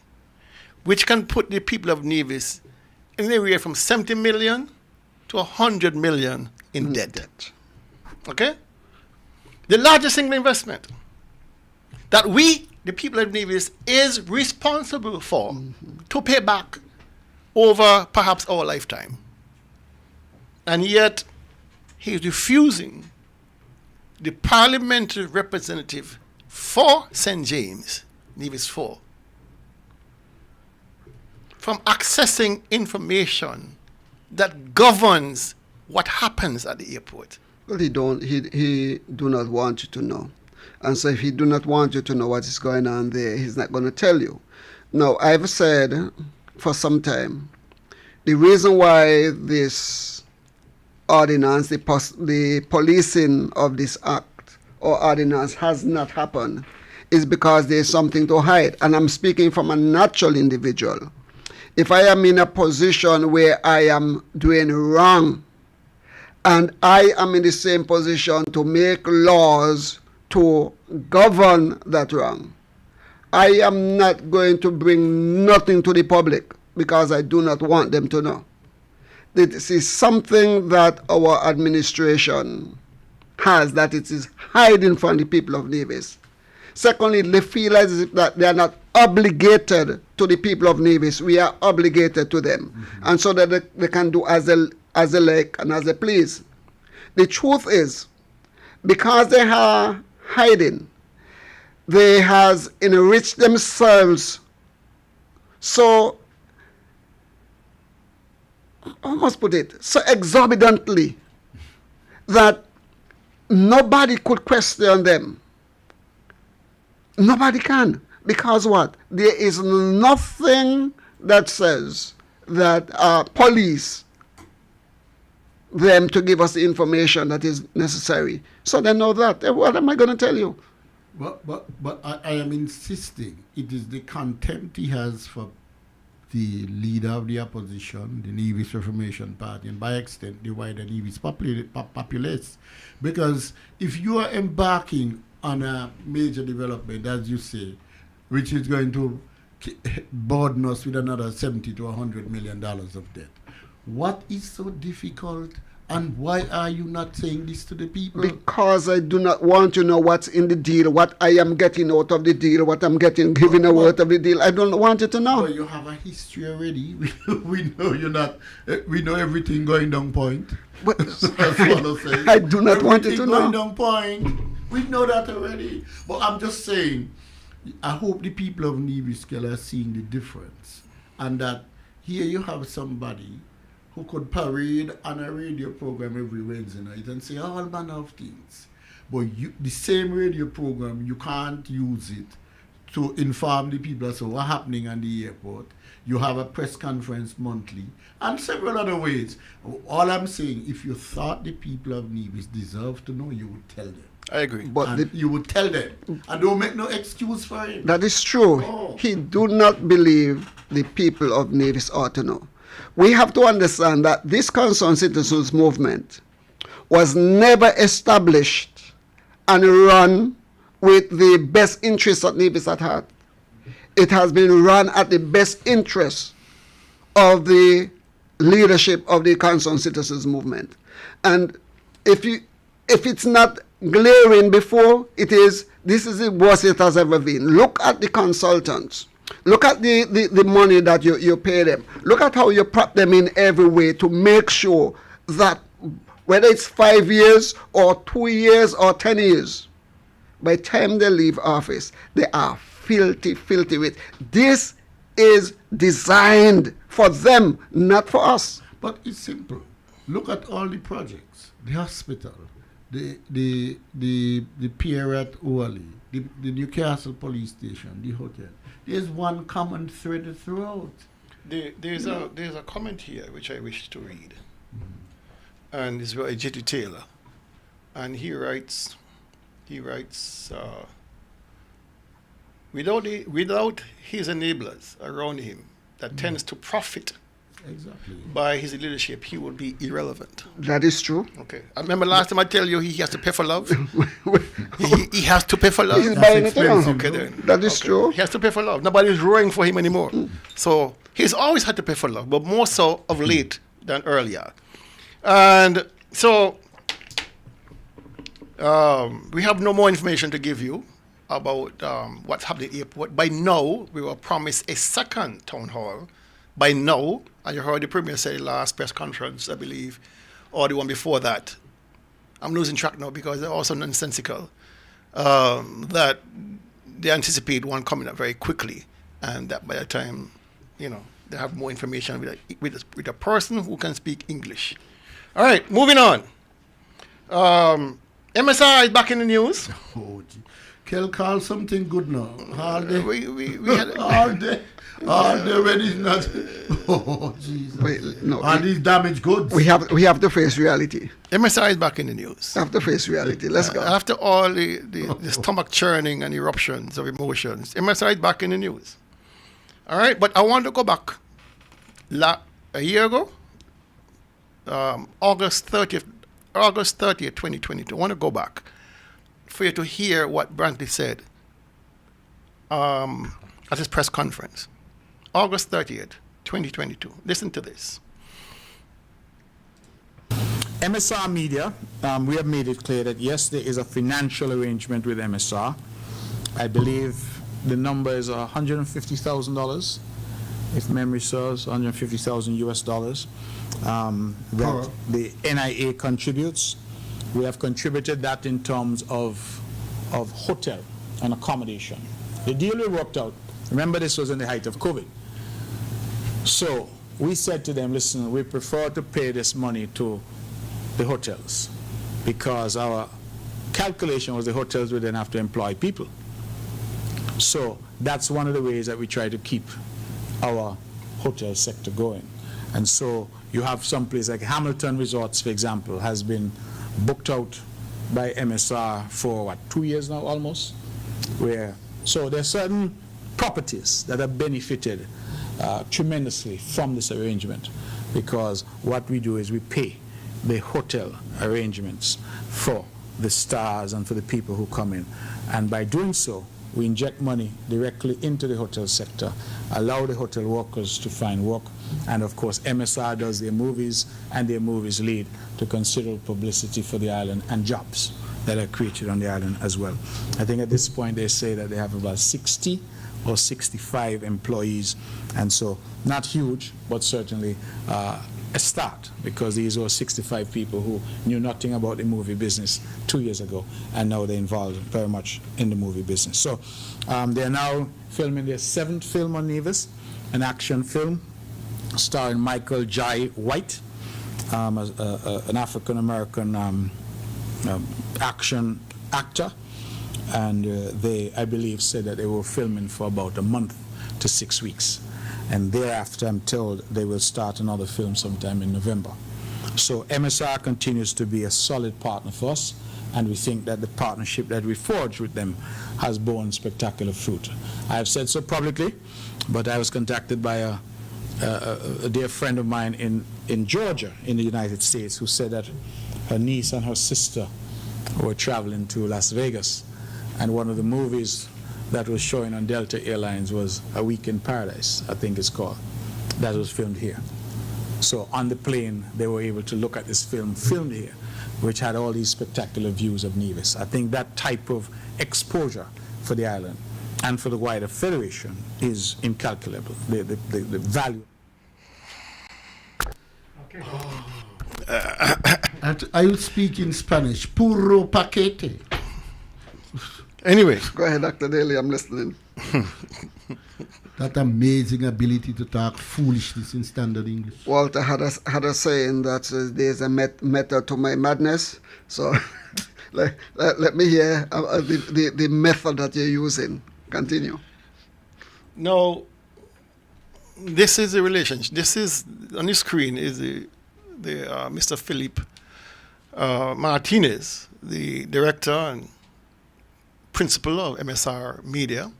which can put the people of Nevis anywhere from 70 million to 100 million in debt. Okay? The largest single investment that we, the people of Nevis, is responsible for to pay back over perhaps our lifetime. And yet, he is refusing the parliamentary representative for St. James, Nevis 4, from accessing information that governs what happens at the airport. Well, he do not want you to know. And so if he do not want you to know what is going on there, he's not going to tell you. Now, I've said for some time, the reason why this ordinance, the policing of this act or ordinance has not happened is because there's something to hide. And I'm speaking from a natural individual. If I am in a position where I am doing wrong, and I am in the same position to make laws to govern that wrong, I am not going to bring nothing to the public because I do not want them to know. This is something that our administration has, that it is hiding from the people of Nevis. Secondly, they feel as if that they are not obligated to the people of Nevis. We are obligated to them. Mm-hmm. And so that they can do as they like and as they please. The truth is, because they are hiding, they has enriched themselves so, I must put it, so exorbitantly that nobody could question them. Nobody can. Because what? There is nothing that says that police them to give us the information that is necessary. So they know that. What am I going to tell you? But I am insisting it is the contempt he has for the leader of the opposition, the Nevis Reformation Party, and by extent the wider Nevis populace. Because if you are embarking on a major development, as you say, which is going to burden us with another $70 to $100 million of debt, what is so difficult, and why are you not saying this to the people? Because I do not want to know what's in the deal, what I am getting out of the deal, what I'm giving out of the deal. I don't want you to know. Well, you have a history already. We know you're not. We know everything going down point. But I do not want you to know. Going down point. We know that already. But I'm just saying, I hope the people of Nevis are seeing the difference, and that here you have somebody who could parade on a radio program every Wednesday night and say all manner of things. But the same radio program, you can't use it to inform the people as to what's happening on the airport. You have a press conference monthly and several other ways. All I'm saying, if you thought the people of Nevis deserve to know, you would tell them. I agree. But you would tell them. And don't make no excuse for him. That is true. Oh. He do not believe the people of Nevis ought to know. We have to understand that this concerned citizens movement was never established and run with the best interests of Nevis at heart. It has been run at the best interests of the leadership of the concerned citizens movement. And if it's not glaring before, this is the worst it has ever been. Look at the consultants. Look at the money that you pay them. Look at how you prop them in every way to make sure that whether it's 5 years or 2 years or 10 years, by the time they leave office, they are filthy rich. This is designed for them, not for us. But it's simple. Look at all the projects, the hospital, the pier at Oakley, the Newcastle police station, the hotel. There's one common thread throughout. There's a comment here which I wish to read, and it's by J.T. Taylor, and he writes, without his enablers around him that tends to profit by his leadership, he would be irrelevant. That is true. Okay. I remember last time I tell you he has to pay for love. he has to pay for love. He's buying it down. Okay, then. That is true. He has to pay for love. Nobody's rowing for him anymore. So he's always had to pay for love, but more so of late than earlier. And so we have no more information to give you about what's happening at the airport. By now, we were promised a second town hall. By now, and you heard the Premier say last press conference, I believe, or the one before that. I'm losing track now because they're also nonsensical. That they anticipate one coming up very quickly, and that by the time, they have more information with a person who can speak English. All right, moving on. MSI is back in the news. Oh, Kel call something good now. All day. We had all day. All day when it's not. Oh, Jesus. Wait, no, all these damaged goods. We have to face reality. MSR is back in the news. We have to face reality. Let's go. After all the stomach churning and eruptions of emotions, MSR is back in the news. All right, but I want to go back a year ago, August 30th, 2022. I want to go back for you to hear what Brantley said at his press conference. August 30th, 2022. Listen to this. MSR Media, we have made it clear that yes, there is a financial arrangement with MSR. I believe the number is $150,000, if memory serves, $150,000 US dollars, that the NIA contributes. We have contributed that in terms of hotel and accommodation. The deal we worked out, remember this was in the height of COVID. So we said to them, listen, we prefer to pay this money to the hotels because our calculation was the hotels would then have to employ people. So that's one of the ways that we try to keep our hotel sector going. And so you have some place like Hamilton Resorts, for example, has been booked out by MSR for 2 years now almost, so there are certain properties that have benefited tremendously from this arrangement, because what we do is we pay the hotel arrangements for the stars and for the people who come in, and by doing so we inject money directly into the hotel sector, allow the hotel workers to find work, and of course MSR does their movies, and their movies lead to considerable publicity for the island and jobs that are created on the island as well. I think at this point they say that they have about 60 or 65 employees, and so not huge, but certainly a start, because these were 65 people who knew nothing about the movie business 2 years ago, and now they're involved very much in the movie business. So they're now filming their 7th film on Nevis, an action film starring Michael Jai White, an African-American action actor, and they, I believe, said that they were filming for about a month to 6 weeks. And thereafter, I'm told, they will start another film sometime in November. So MSR continues to be a solid partner for us, and we think that the partnership that we forged with them has borne spectacular fruit. I have said so publicly, but I was contacted by a dear friend of mine in Georgia, in the United States, who said that her niece and her sister were traveling to Las Vegas, and one of the movies that was showing on Delta Airlines was A Week in Paradise, I think it's called, that was filmed here. So on the plane, they were able to look at this film filmed here, which had all these spectacular views of Nevis. I think that type of exposure for the island and for the wider federation is incalculable, the value. Okay. I will speak in Spanish. Puro paquete. Anyway. Go ahead, Dr. Daly, I'm listening. That amazing ability to talk foolishness in standard English. Walter had a saying that there's a method to my madness. So let me hear the method that you're using. Continue. No, this is a relationship. This is, on the screen, is the Mr. Philippe Martinez, the director and principal of MSR Media,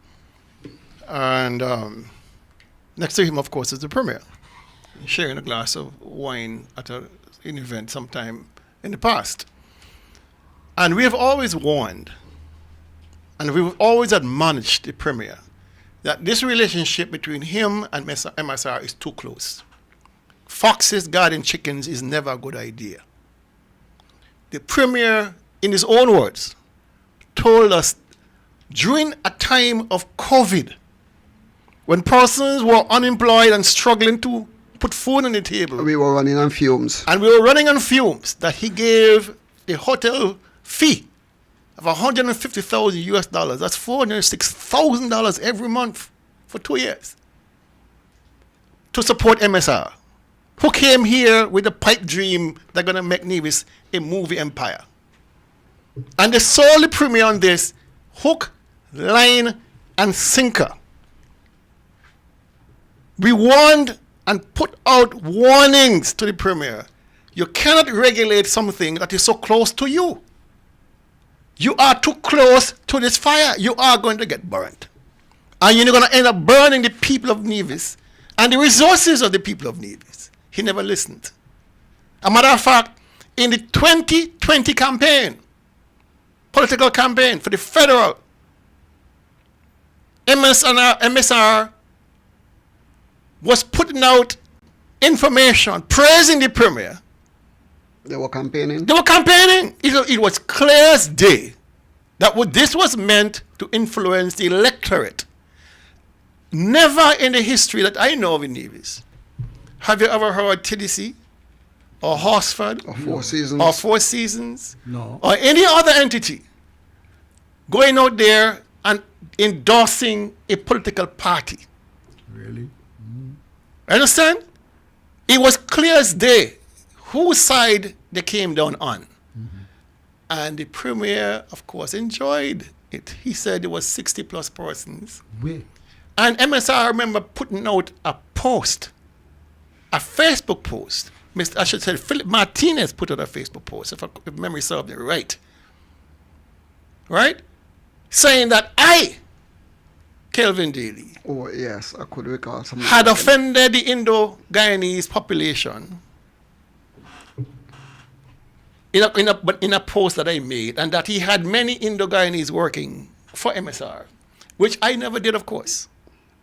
and next to him, of course, is the premier, sharing a glass of wine at an event sometime in the past. And we have always warned, and we've always admonished the premier that this relationship between him and MSR is too close. Foxes guarding chickens is never a good idea. The premier, in his own words, told us during a time of COVID, when persons were unemployed and struggling to put food on the table. We were running on fumes. And we were running on fumes, that he gave a hotel fee of $150,000 US dollars. That's $406,000 every month for 2 years to support MSR, who came here with a pipe dream they're going to make Nevis a movie empire. And they sold the premier on this, hook, line, and sinker. We warned and put out warnings to the Premier. You cannot regulate something that is so close to you. You are too close to this fire. You are going to get burnt. And you're going to end up burning the people of Nevis and the resources of the people of Nevis. He never listened. As a matter of fact, in the 2020 campaign, political campaign for the federal, MSR was putting out information praising the Premier. They were campaigning? They were campaigning. It was clear as day that this was meant to influence the electorate. Never in the history that I know of in Nevis have you ever heard TDC or Horsford or Four Seasons No. or any other entity going out there and endorsing a political party. Really? Understand? It was clear as day whose side they came down on. And the Premier, of course, enjoyed it. He said it was 60 plus persons. Where? And MSR, I remember putting out a post, a Facebook post. I should say Philip Martinez put out a Facebook post, if memory serves me right. Right? Saying that I, Kelvin Daly, oh yes, I could recall some. Had offended the Indo-Guyanese population in a post that I made, and that he had many Indo-Guyanese working for MSR, which I never did, of course.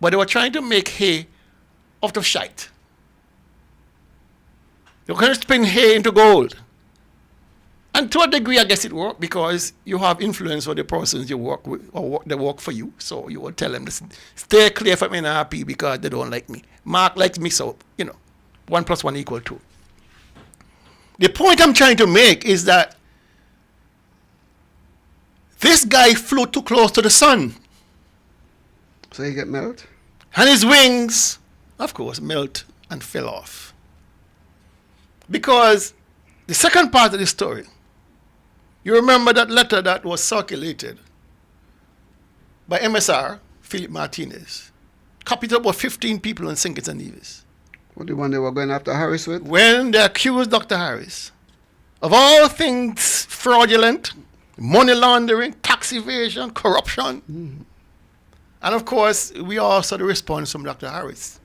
But they were trying to make hay out of shite. They were going to spin hay into gold. And to a degree, I guess it worked because you have influence on the persons you work with or they work for you. So you will tell them, listen, stay clear from NRP because they don't like me. Mark likes me, so, 1 + 1 = 2. The point I'm trying to make is that this guy flew too close to the sun. So he get melt? And his wings, of course, melt and fell off. Because the second part of the story, you remember that letter that was circulated by MSR, Philip Martinez, copied up about 15 people in St. Kitts and Nevis. What, the one they were going after Harris with? When they accused Dr. Harris of all things fraudulent, money laundering, tax evasion, corruption. Mm-hmm. And of course, we all saw the response from Dr. Harris.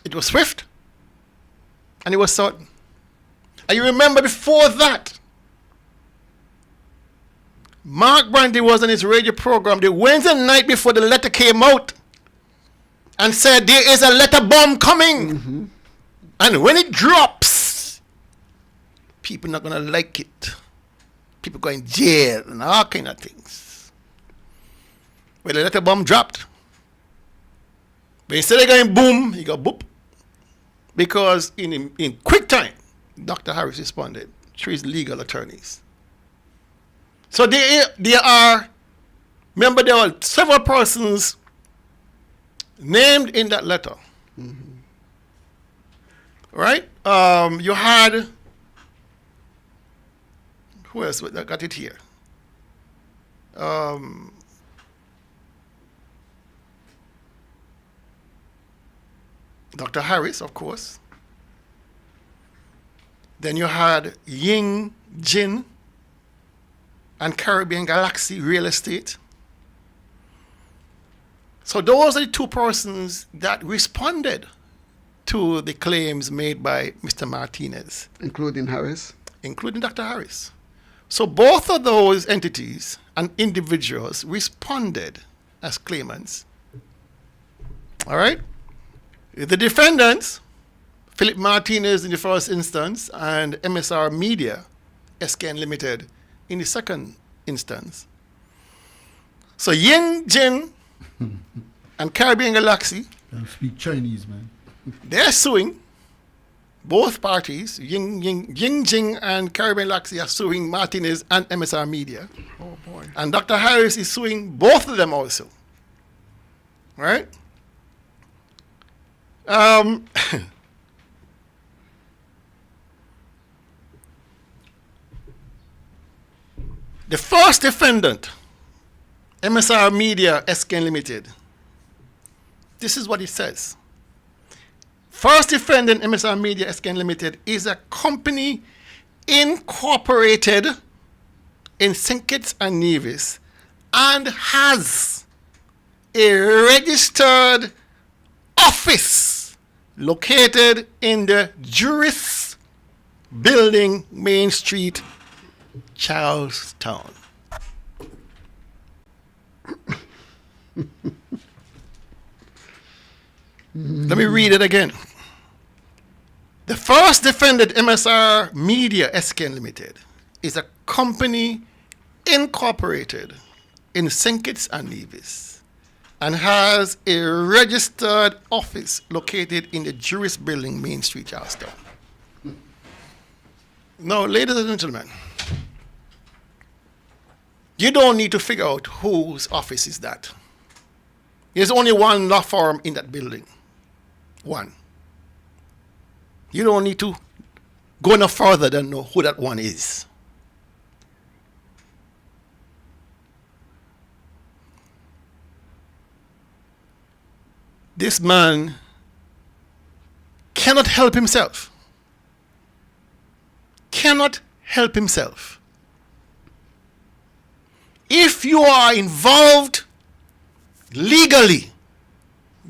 It was swift and it was certain. And you remember before that, Mark Brandy was on his radio program the Wednesday night before the letter came out and said there is a letter bomb coming. Mm-hmm. And when it drops, people not going to like it. People go in jail and all kind of things. Well, the letter bomb dropped. But instead of going boom, he got boop. Because in quick time, Dr. Harris responded through his legal attorneys. So there are, remember there were several persons named in that letter. Mm-hmm. Right? You had, who else got it here? Dr. Harris, of course. Then you had Ying Jin and Caribbean Galaxy Real Estate. So those are the two persons that responded to the claims made by Mr. Martinez. Including Harris? Including Dr. Harris. So both of those entities and individuals responded as claimants. All right? The defendants, Philip Martinez in the first instance and MSR Media, SKN Limited, in the second instance. So Yin Jin and Caribbean Galaxy, I speak Chinese, man. they're suing. Both parties, Ying Jing and Caribbean Galaxy, are suing Martinez and MSR Media. Oh boy. And Dr. Harris is suing both of them also. Right? The first defendant MSR Media SK Limited. This is what it says. First defendant MSR Media SK Limited is a company incorporated in St. Kitts and Nevis and has a registered office located in the Juris Building, Main Street, Charlestown. Let me read it again. The first defendant, MSR Media SK Limited, is a company incorporated in St. Kitts and Nevis and has a registered office located in the Juris Building, Main Street, Charlestown. Now, ladies and gentlemen, you don't need to figure out whose office is that. There's only one law firm in that building. One. You don't need to go no further than know who that one is. This man cannot help himself. Cannot help himself. If you are involved legally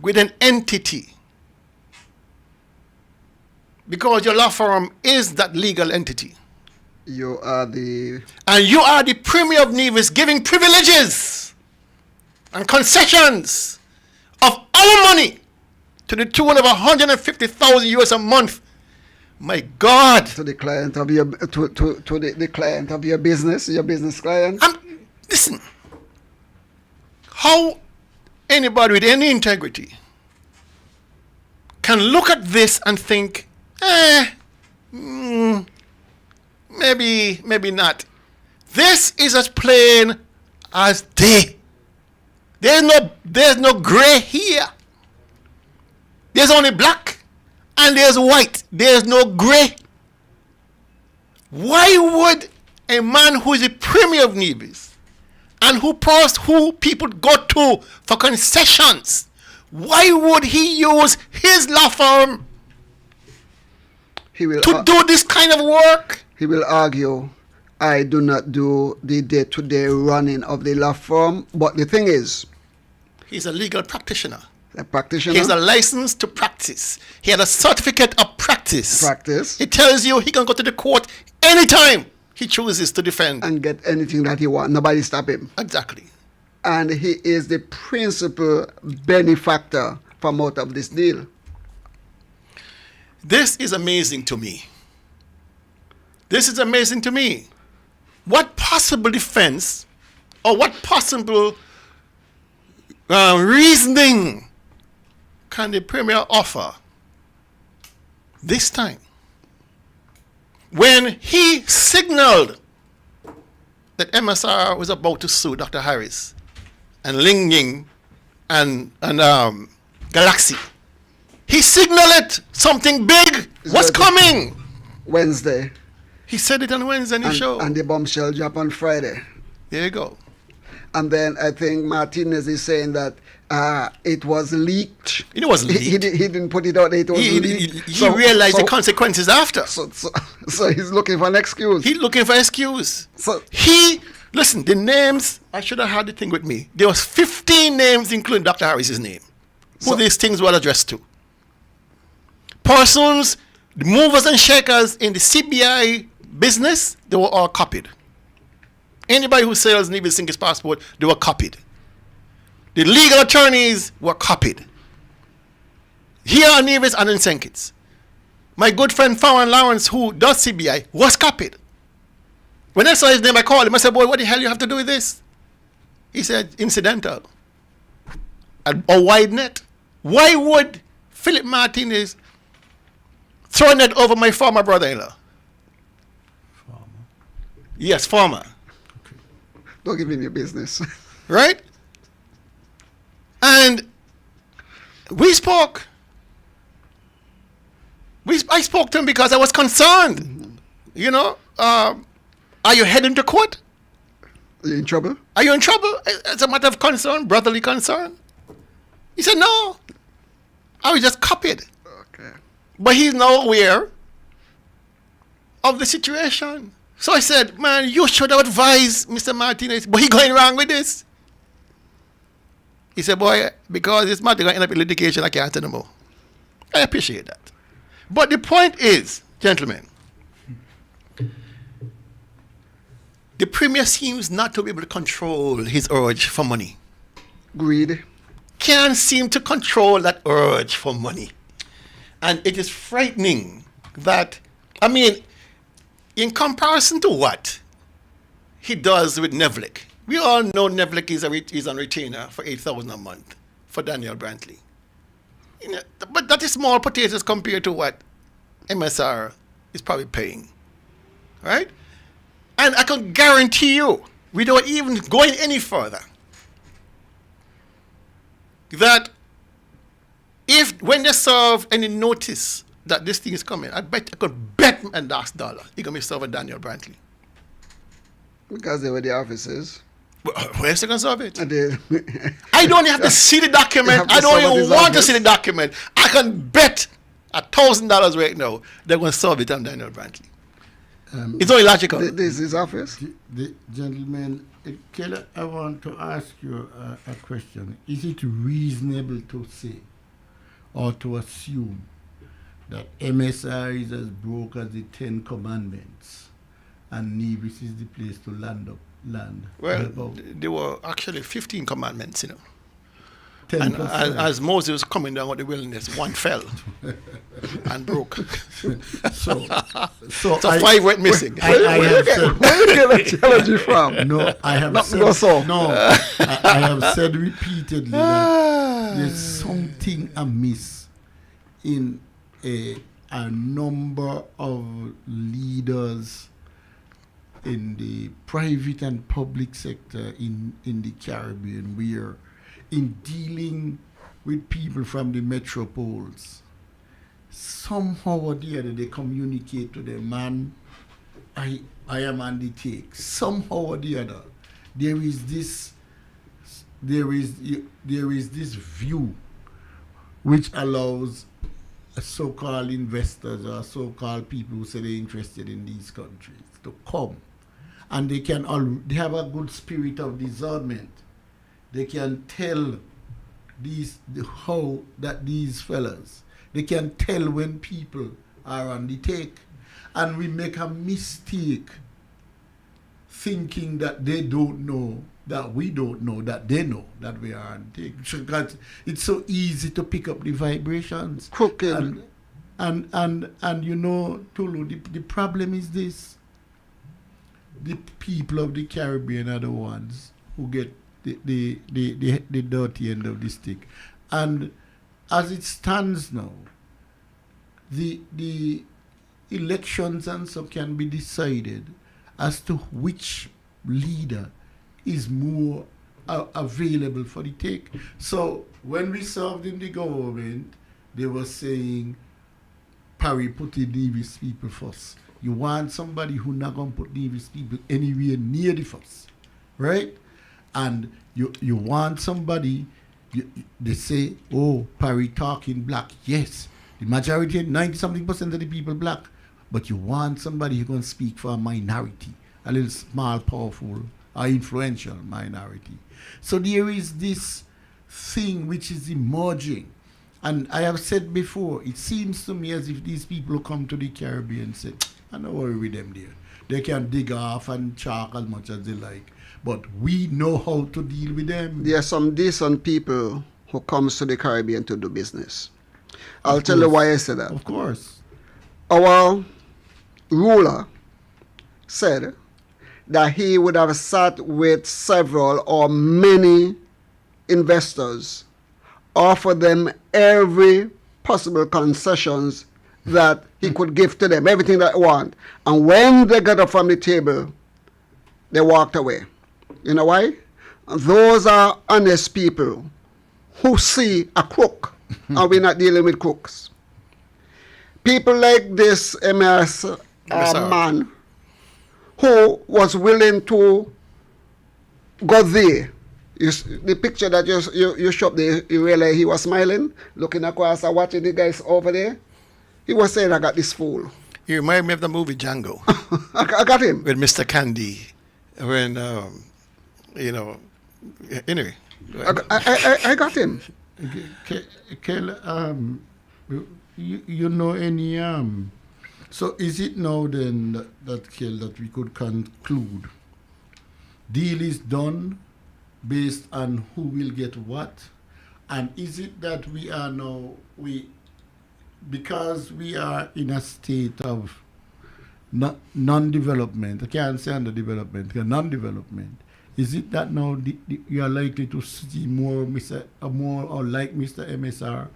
with an entity, because your law firm is that legal entity, and you are the Premier of Nevis, giving privileges and concessions of our money to the tune of 150,000 US a month. My God! To the client of your the client of your business client. Listen, how anybody with any integrity can look at this and think, maybe not. This is as plain as day. There's no gray here. There's only black and there's white. There's no gray. Why would a man who is the Premier of Nevis and who people go to for concessions, why would he use his law firm to do this kind of work? He will argue, I do not do the day-to-day running of the law firm. But the thing is, he's a legal practitioner. A practitioner? He has a license to practice. He had a certificate of practice. Practice. It tells you he can go to the court anytime he chooses to defend. And get anything that he wants. Nobody stop him. Exactly. And he is the principal benefactor from out of this deal. This is amazing to me. This is amazing to me. What possible defense or what possible reasoning can the Premier offer this time when he signaled that MSR was about to sue Dr. Harris and Ling Ying and Galaxy? He signaled it. Something big was coming. Wednesday. He said it on Wednesday in the show. And the bombshell drop on Friday. There you go. And then I think Martinez is saying that it was leaked. It wasn't leaked. He didn't put it out. It was leaked. He realized the consequences after. So he's looking for an excuse. He's looking for an excuse. Listen, the names, I should have had the thing with me. There was 15 names, including Dr. Harris's name, who these things were addressed to. Persons, the movers and shakers in the CBI business, they were all copied. Anybody who sells Nevis Singh's passport, they were copied. The legal attorneys were copied. Here in Nevis and in St. Kitts. My good friend Farron Lawrence, who does CBI, was copied. When I saw his name, I called him. I said, boy, what the hell you have to do with this? He said, incidental. A wide net. Why would Philip Martinez throw a net over my former brother-in-law? Yes, former. Don't give him your business. Right? And we spoke. I spoke to him because I was concerned. You know, are you heading to court? Are you in trouble? Are you in trouble? It's a matter of concern, brotherly concern. He said, no. I was just copied. Okay. But he's now aware of the situation. So I said, man, you should have advised Mr. Martinez, but he going wrong with this. He said, boy, because this matter going to end up in litigation, I can't say no more. I appreciate that. But the point is, gentlemen, the Premier seems not to be able to control his urge for money. Greed. Can't seem to control that urge for money. And it is frightening that, I mean, in comparison to what he does with Nevlik, we all know Nevlik is on retainer for $8,000 a month for Daniel Brantley. You know, but that is small potatoes compared to what MSR is probably paying, right? And I can guarantee you, without even going any further, that when they serve any notice that this thing is coming, I could bet my last dollar it's going to be served with Daniel Brantley. Because they were the officers. Where's they going to serve it? I don't have to see the document. I don't even want to see the document. I can bet $1,000 right now they're going to serve it on Daniel Brantley. It's only logical. This is his office? The gentleman, Keller, I want to ask you a question. Is it reasonable to say or to assume that MSR is as broke as the 10 Commandments and Nevis is the place to land? Well, there were actually 15 commandments, you know. 10%. And as Moses was coming down with the wilderness, one fell and broke. So 5 went missing. Where you get that theology from? No, I have Nothing said, no, I have said repeatedly that there's something amiss in a number of leaders in the private and public sector in the Caribbean, where in dealing with people from the metropoles, somehow or the other they communicate to them, man, I am on the take. Somehow or the other, there is this view which allows so-called investors or so-called people who say they're interested in these countries to come, and they have a good spirit of discernment. They can tell these fellas, they can tell when people are on the take, and we make a mistake thinking that they don't know, that we don't know, that they know that we are on the take. Because it's so easy to pick up the vibrations. Cooking. And you know, Tulu, the problem is this. The people of the Caribbean are the ones who get the dirty end of the stick. And as it stands now, the elections and so can be decided as to which leader is more available for the take. So when we served in the government, they were saying, Parry put the Nevis people first. You want somebody who not going to put Nevis people anywhere near the first, right? And you want somebody, they say, oh, Parry talking black. Yes, the majority, 90-something% of the people black. But you want somebody who can speak for a minority, a little small, powerful, or influential minority. So there is this thing which is emerging. And I have said before, it seems to me as if these people who come to the Caribbean say, I don't worry with them there. They can dig off and chalk as much as they like. But we know how to deal with them. There are some decent people who comes to the Caribbean to do business. I'll tell you why I say that. Of course. Our ruler said that he would have sat with several or many investors, offer them every possible concessions that he could give to them, everything that they want. And when they got up from the table, they walked away. You know why? Those are honest people who see a crook, and we're not dealing with crooks. People like this MS man who was willing to got there. The picture that you showed there, you realize he was smiling, looking across and watching the guys over there. He was saying, I got this fool. You remind me of the movie Django. I got him. With Mr. Candy. When, anyway. I got him. Kel, you know any so is it now then that Kel, that we could conclude deal is done based on who will get what, and is it that we are now because we are in a state of non-development, I can't say underdevelopment, non-development. Is it that now you are likely to see more or like Mr. MSR?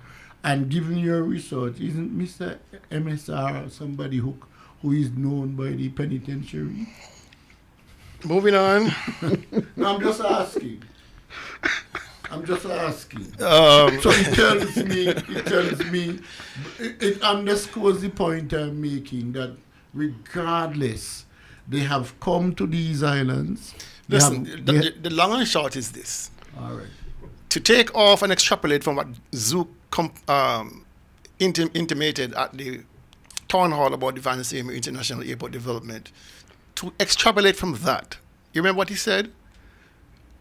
And given your research, isn't Mr. MSR somebody who is known by the penitentiary? Moving on. No, I'm just asking. So it tells me, it underscores the point I'm making that regardless, they have come to these islands. Listen, the long and short is this. All right. To take off and extrapolate from what Zook intimated at the town hall about the Van Siemen International Airport development, to extrapolate from that, you remember what he said?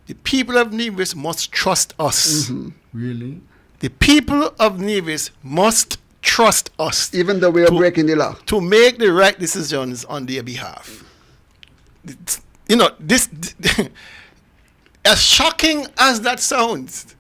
The people of Nevis must trust us. Mm-hmm. Really? The people of Nevis must trust us. Even though we are breaking the law. To make the right decisions on their behalf. This as shocking as that sounds,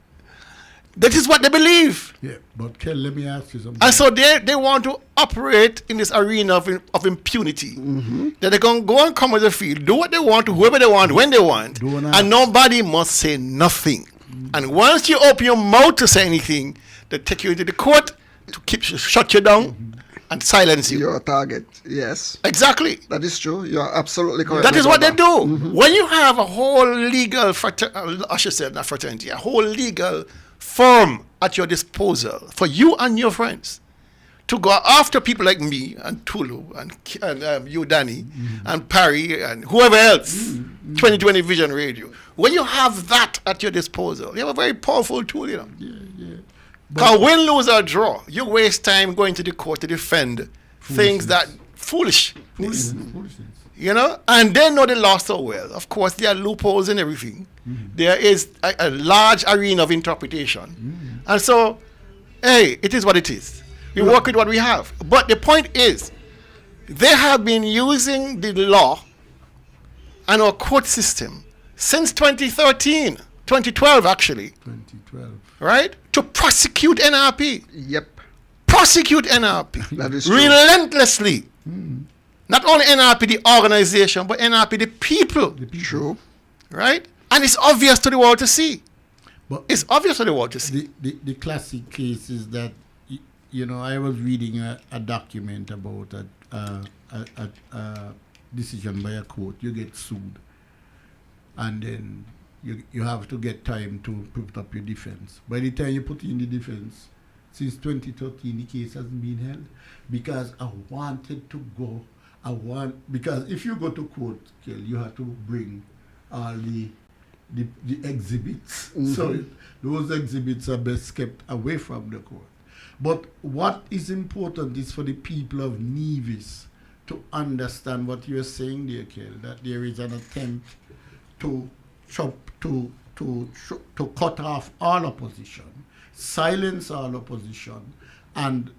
that is what they believe. Yeah, but Kel, let me ask you something. And so they want to operate in this arena of impunity. Mm-hmm. That they can go and come with the field, do what they want to whoever they want, when they want, and nobody must say nothing. And once you open your mouth to say anything, they take you into the court to shut you down and silence you. You're a target, yes. Exactly. That is true. You are absolutely correct. That is what they do. Mm-hmm. When you have a whole legal, I should say not fraternity, a whole legal firm at your disposal for you and your friends to go after people like me and Tulu and you, Danny, and Parry and whoever else, 2020 Vision Radio. When you have that at your disposal, you have a very powerful tool, Yeah. Because win, lose, or draw, you waste time going to the court to defend things that foolishness. And they know the law so well. Of course, there are loopholes in everything. There is a large arena of interpretation. And so, hey, it is what it is. We work with what we have. But the point is, they have been using the law and our court system since 2012 actually. 2012. Right? To prosecute NRP. Yep. Prosecute NRP. That is true. Relentlessly. Not only NRP, the organization, but NRP, the people. True. Right? And it's obvious to the world to see. But it's obvious to the world to see. The classic case is that, I was reading a document about a decision by a court. You get sued. And then you have to get time to put up your defense. By the time you put in the defense, since 2013, the case hasn't been held because I wanted to go. Because if you go to court, Kel, you have to bring all the exhibits. So those exhibits are best kept away from the court. But what is important is for the people of Nevis to understand what you're saying there, Kel, that there is an attempt to cut off all opposition, silence all opposition, and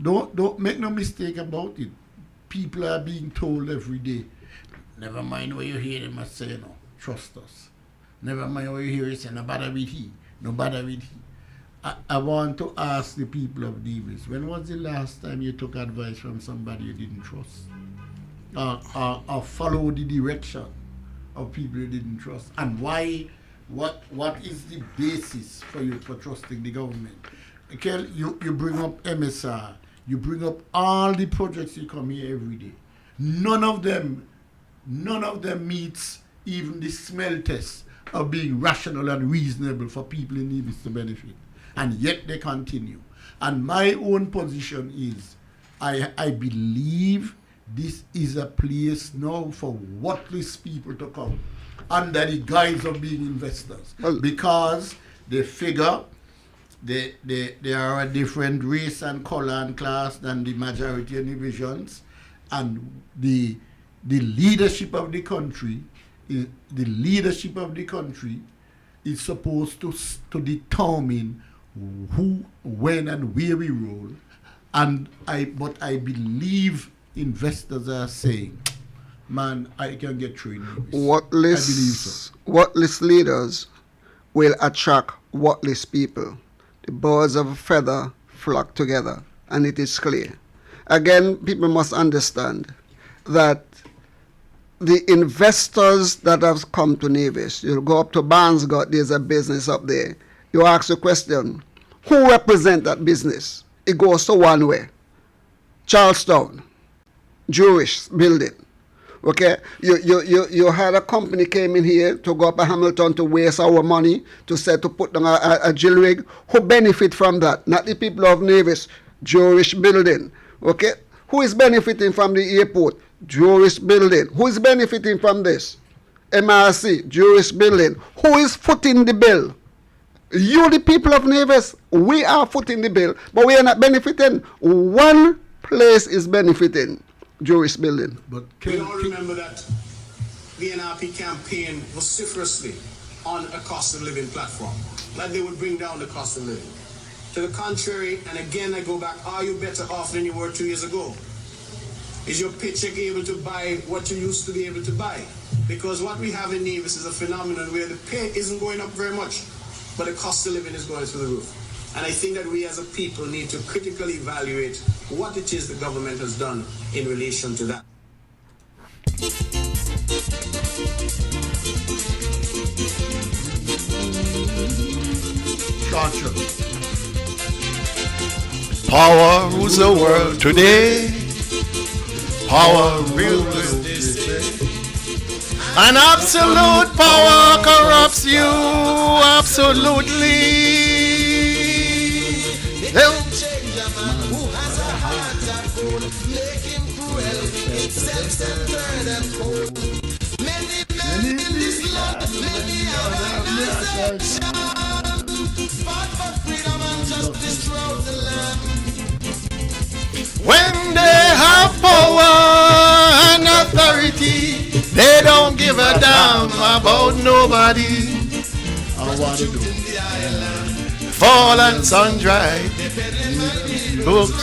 don't make no mistake about it. People are being told every day, never mind what you hear them say, trust us. Never mind what you hear them say, no bother with he, no bother with he. I want to ask the people of Nevis, when was the last time you took advice from somebody you didn't trust? Or follow the direction of people you didn't trust? And why? What is the basis for you for trusting the government? Okay, you bring up MSR, you bring up all the projects you come here every day. None of them meets even the smell test of being rational and reasonable for people in Nevis to benefit. And yet they continue. And my own position is, I believe this is a place now for worthless people to come under the guise of being investors, because they figure they are a different race and color and class than the majority of divisions, and the leadership of the country is supposed to determine who, when, and where we roll. But I believe investors are saying, man, I can get through in this. Worthless leaders will attract worthless people. The birds of a feather flock together, and it is clear. Again, people must understand that the investors that have come to Nevis, you go up to Barnesgate, there's a business up there. You ask the question, who represent that business? It goes to one way. Charlestown, Jewish building. Okay, you had a company came in here to go up to Hamilton to waste our money to put down a drill rig. Who benefit from that? Not the people of Nevis. Jewish building. Okay, who is benefiting from the airport? Jewish building. Who is benefiting from this? MRC, Jewish building. Who is footing the bill? You, the people of Nevis, we are footing the bill, but we are not benefiting. One place is benefiting. Jewish building. But we all remember that the NRP campaigned vociferously on a cost of living platform, that they would bring down the cost of living. To the contrary, and again I go back, are you better off than you were 2 years ago? Is your paycheck able to buy what you used to be able to buy? Because what we have in Nevis is a phenomenon where the pay isn't going up very much, but the cost of living is going through the roof. And I think that we as a people need to critically evaluate what it is the government has done in relation to that. Gotcha. Power rules the world today. Power rules this day. And absolute power corrupts you absolutely. Don't change a man who has a heart of gold. Make him cruel, wicked, self-centered and cold. Many men in this land, many organizations fought for freedom and justice throughout the land. When they have power and authority, they don't give a damn about nobody. I want to do Fall and sun-dry, booked,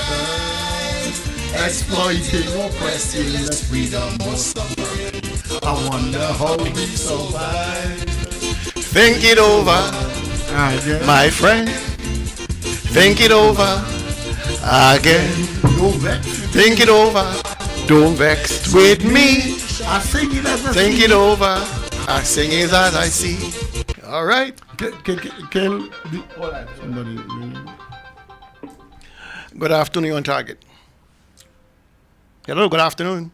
exploiting, oppressing, the freedom of suffer. I wonder how we survive. Think it over, my friend. Think it over again. Think it over. Don't vex with me. I sing it as I Think see. it over. I sing it as I see. All right. Good afternoon, on target. Hello, good afternoon.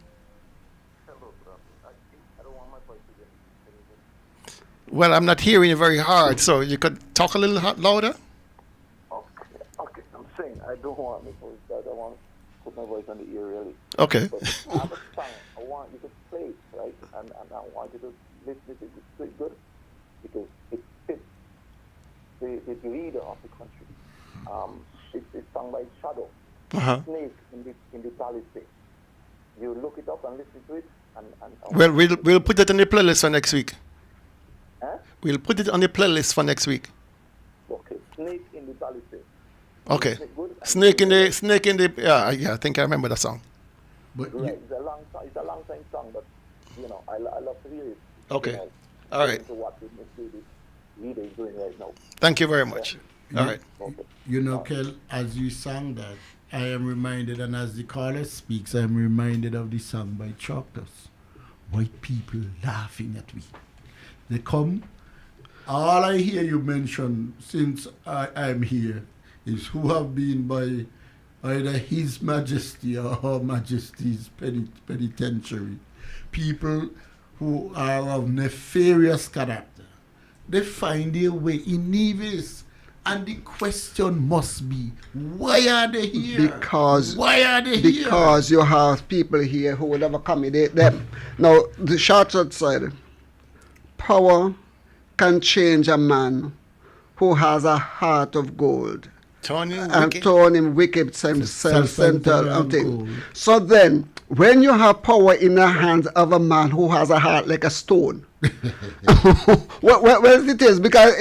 Well, I'm not hearing you very hard, so you could talk a little louder. Okay, I'm saying I don't want my voice, I don't want to put my voice on the ear really. Okay. But I have a song, I want you to play it, right? And I want you to listen to it good because it fits the leader of the country. It's sung by Shadow, Snake in the Palisade. You look it up and listen to it. Well, we'll put it on the playlist for next week. Huh? We'll put it on the playlist for next week. Okay, Snake in the Palisade. Okay. Snake in the yeah, I think I remember that song. But right, it's a long time song, but I love to hear it. Okay. All right. To what the leader is doing right now. Thank you very much. All right. You know, Kel, as you sang that, I am reminded, and as the caller speaks, I am reminded of the song by Choctaws. White people laughing at me. They come. All I hear you mention since I'm here is who have been by either His Majesty or Her Majesty's penitentiary. People who are of nefarious character. They find their way in Nevis And the question must be, why are they here? Why are they here? Because you have people here who will accommodate them. Now, the short side, power can change a man who has a heart of gold. Turn him wicked, self-centered and thing. So then, when you have power in the hands of a man who has a heart like a stone, well, it is, because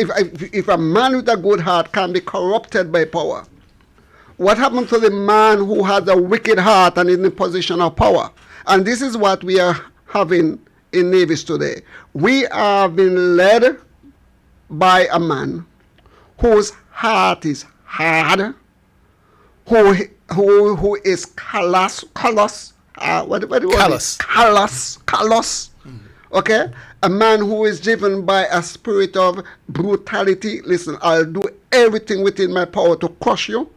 if a man with a good heart can be corrupted by power, what happened to the man who has a wicked heart and is in a position of power? And this is what we are having in navies today. We are being led by a man whose heart is hard, who is callous. Okay, a man who is driven by a spirit of brutality. Listen, I'll do everything within my power to crush you.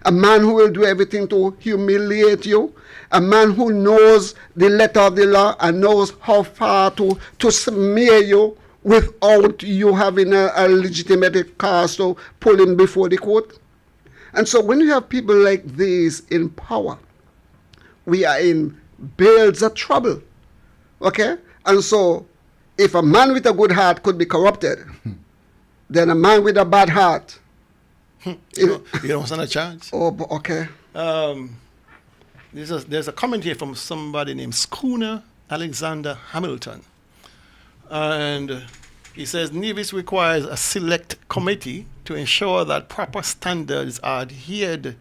A man who will do everything to humiliate you. A man who knows the letter of the law and knows how far to smear you without you having a legitimate cause to pull him before the court. And so when you have people like these in power, we are in bales of trouble. Okay? And so if a man with a good heart could be corrupted, then a man with a bad heart... you don't stand a chance. Oh, okay. There's a comment here from somebody named Schooner Alexander Hamilton. And he says, Nevis requires a select committee to ensure that proper standards are adhered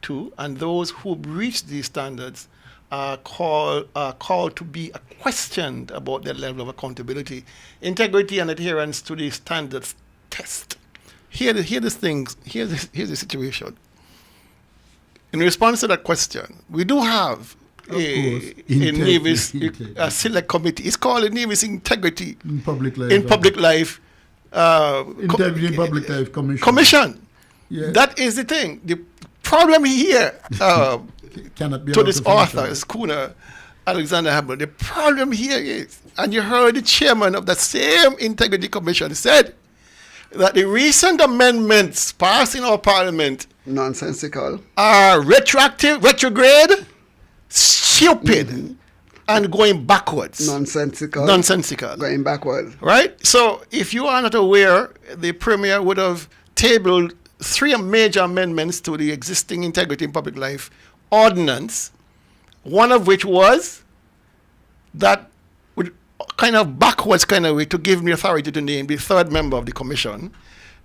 to, and those who breach these standards are called to be questioned about their level of accountability, integrity, and adherence to the standards test. Here's the situation. In response to that question, we do have a Nevis select committee. It's called a Nevis Integrity in Public Life. Integrity in Public Life Commission. Yeah. That is the thing. The problem here cannot be to this author, Schooner Alexander Hamilton. The problem here is, and you heard the chairman of that same Integrity Commission said that the recent amendments passed in our parliament nonsensical are retrograde, stupid, and going backwards. Nonsensical. Going backwards. Right? So if you are not aware, the Premier would have tabled 3 major amendments to the existing Integrity in Public Life Ordinance, one of which was that would kind of backwards kind of way to give me authority to name the 3rd member of the commission.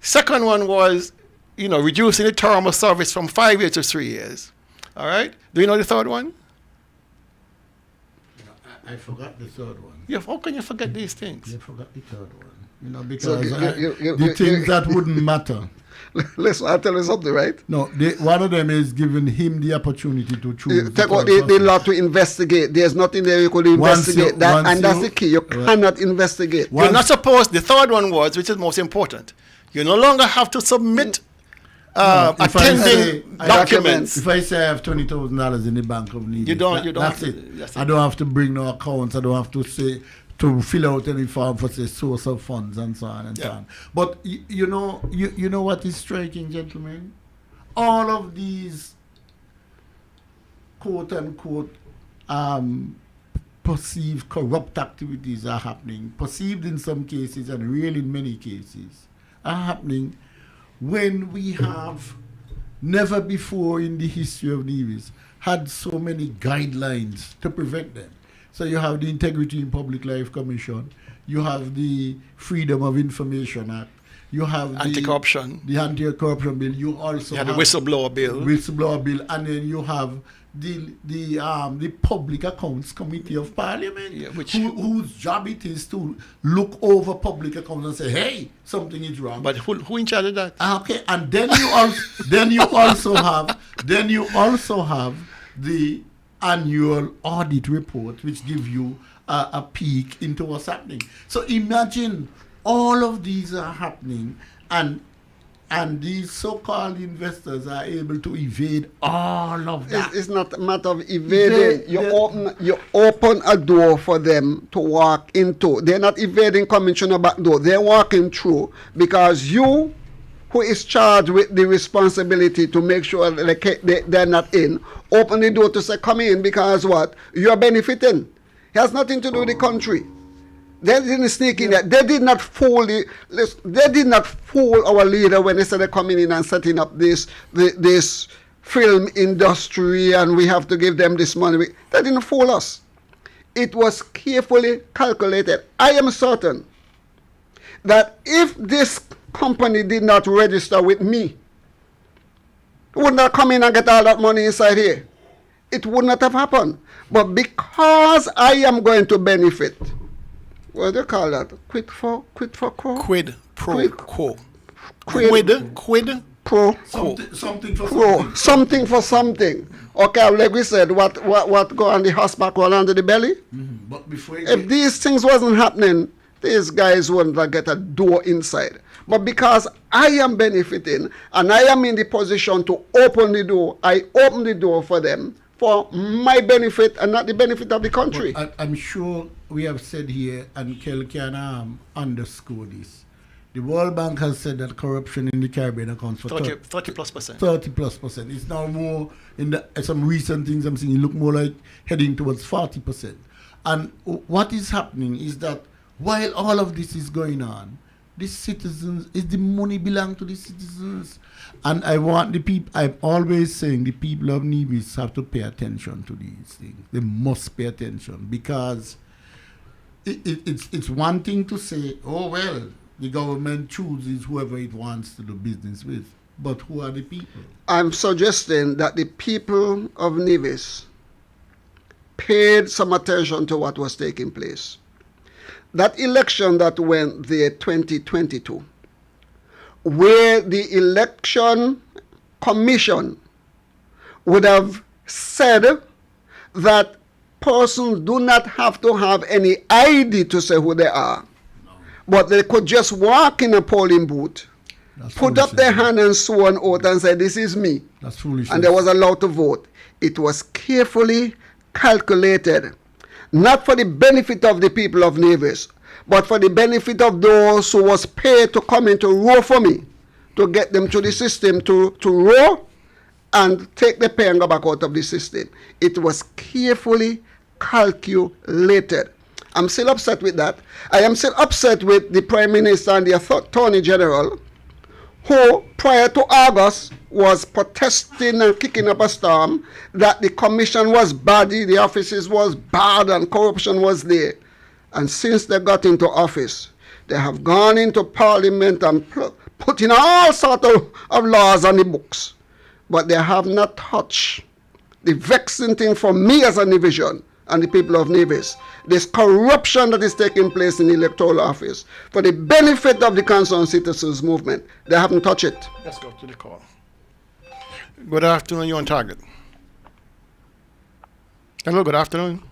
Second one was, reducing the term of service from 5 years to 3 years. All right? Do you know the 3rd one? I forgot the 3rd one. Yeah, how can you forget these things? You forgot the 3rd one. Because the things that wouldn't matter. Listen, I'll tell you something, right? No, one of them is giving him the opportunity to choose. Take out the law to investigate. There's nothing there you could investigate. And that's the key. You cannot investigate. You're not supposed. The 3rd one was, which is most important, you no longer have to submit attending documents. If I say I have $20,000 in the bank of Nevis, you don't. That's it. I don't have to bring no accounts. I don't have to say to fill out any form for say source of funds and so on and so on. But you know what is striking, gentlemen? All of these quote unquote perceived corrupt activities are happening, perceived in some cases and real in many cases, are happening when we have never before in the history of Nevis had so many guidelines to prevent them. So you have the Integrity in Public Life Commission, you have the Freedom of Information Act, you have anti-corruption, the anti-corruption bill, you also have the whistleblower bill, and then you have the Public Accounts Committee of Parliament, whose job it is to look over public accounts and say, hey, something is wrong. But who in charge of that? Okay, and then you also have the annual audit report, which gives you a peek into what's happening. So imagine all of these are happening, and these so-called investors are able to evade all of that. It's not a matter of evading. You open a door for them to walk into. They're not evading coming through the back door. They're walking through because you who is charged with the responsibility to make sure that they're not in, open the door to say, come in, because what? You're benefiting. It has nothing to do with the country. They didn't sneak in there. They did not fool our leader when they said they're coming in and setting up this film industry and we have to give them this money. They didn't fool us. It was carefully calculated. I am certain that if this company did not register with me, it would not come in and get all that money inside here. It would not have happened. But because I am going to benefit, what do you call that? Quid pro quo? Quid pro quo. Quid pro something for pro. something. Something for something. Okay, like we said, what go on the horseback, go under the belly? But before if these things wasn't happening, these guys wouldn't get a door inside. But because I am benefiting and I am in the position to open the door, I open the door for them for my benefit and not the benefit of the country. I'm sure we have said here, and Kel can underscore this. The World Bank has said that corruption in the Caribbean accounts for 30 plus percent. 30 plus percent. It's now more in some recent things I'm seeing. It look more like heading towards 40%. And what is happening is that while all of this is going on, the citizens, the money belong to the citizens. And I want the people, I'm always saying the people of Nevis have to pay attention to these things. They must pay attention, because it's one thing to say, oh, well, the government chooses whoever it wants to do business with. But who are the people? I'm suggesting that the people of Nevis paid some attention to what was taking place. That election that went there 2022, where the election commission would have said that persons do not have to have any ID to say who they are, but they could just walk in a polling booth, put up their hand and swear an oath and say, this is me. That's foolish. And they was allowed to vote. It was carefully calculated, not for the benefit of the people of Nevis, but for the benefit of those who was paid to come in to row for me, to get them to the system to row and take the pay and go back out of the system. It was carefully calculated. I'm still upset with that. I am still upset with the Prime Minister and the Attorney General, who prior to August was protesting and kicking up a storm that the commission was bad, the offices was bad and corruption was there. And since they got into office, they have gone into Parliament and put in all sorts of laws on the books. But they have not touched the vexing thing for me as a Nevisian and the people of Nevis, this corruption that is taking place in the electoral office for the benefit of the concerned citizens movement. They haven't touched it. Let's go to the call. Good afternoon, you're on target. Hello, good afternoon.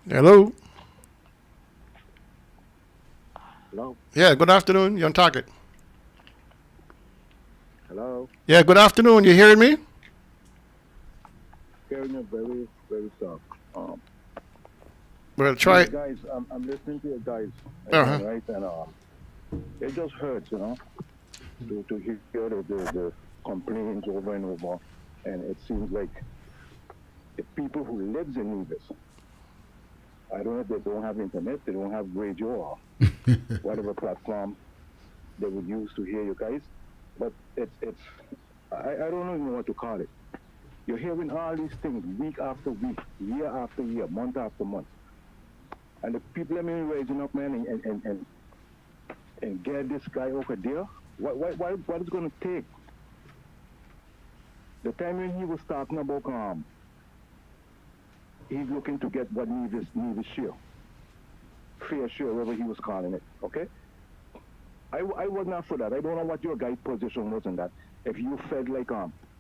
Hello. Hello. Yeah, good afternoon, you're on target. Hello. Yeah, good afternoon, you hearing me? Hearing you very, very soft. Well, try. Guys, I'm listening to you guys, Uh-huh. right? And it just hurts, to hear the complaints over and over. And it seems like the people who lives in Nevis, I don't know if they don't have internet, they don't have radio or whatever platform they would use to hear you guys. But I don't even know what to call it. You're hearing all these things week after week, year after year, month after month. And the people are raising up, man, and get this guy over there. What is going to take? The time when he was talking about he's looking to get what Nevis share, fair share, whatever he was calling it. Okay, I was not for that. I don't know what your guy's position was on that. If you felt like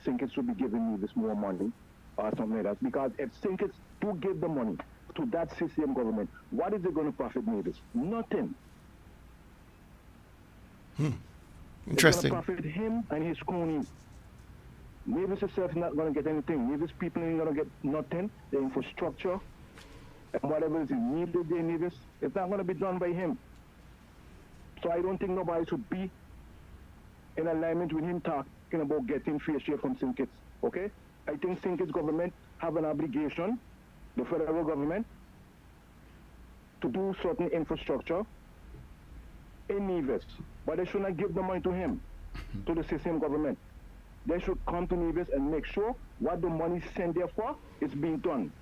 Sinkers should be giving Nevis more money or something like that, because if Sinkers do give the money to that CCM government, what is it going to profit Nevis? Nothing. Interesting. It's going to profit him and his cronies. Nevis itself is not going to get anything. Nevis people ain't going to get nothing. The infrastructure and whatever is needed in Nevis, it's not going to be done by him. So I don't think nobody should be in alignment with him talking about getting fair share from St. Kitts. Okay? I think St. Kitts government have an obligation, the federal government, to do certain infrastructure in Nevis. But they should not give the money to him, to the same government. They should come to Nevis and make sure what the money is sent there for is being done.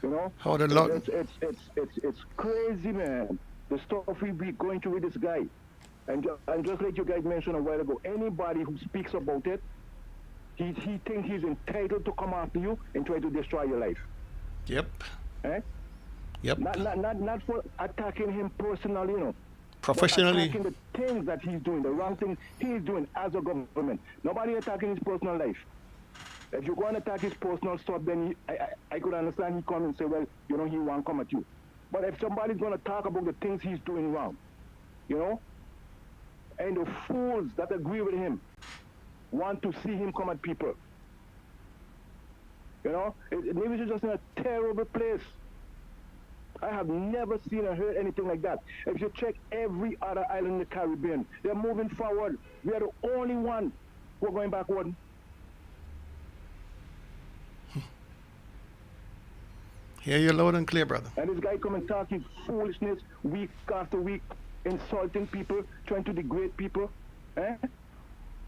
You know? How the Lord... It's crazy, man. The stuff we be going through with this guy. And just like you guys mentioned a while ago, anybody who speaks about it, he thinks he's entitled to come after you and try to destroy your life. Yep. Eh? Yep. Not for attacking him personally, you know. Professionally. Attacking the things that he's doing, the wrong things he's doing as a government. Nobody attacking his personal life. If you go and attack his personal stuff, then I could understand he come and say, well, you know, he won't come at you. But if somebody's going to talk about the things he's doing wrong, you know, and the fools that agree with him want to see him come at people, you know, Nevis is just in a terrible place. I have never seen or heard anything like that. If you check every other island in the Caribbean, they're moving forward. We are the only one who are going backward. Hear you loud and clear, brother. And this guy come and talk his foolishness week after week, insulting people, trying to degrade people. Eh?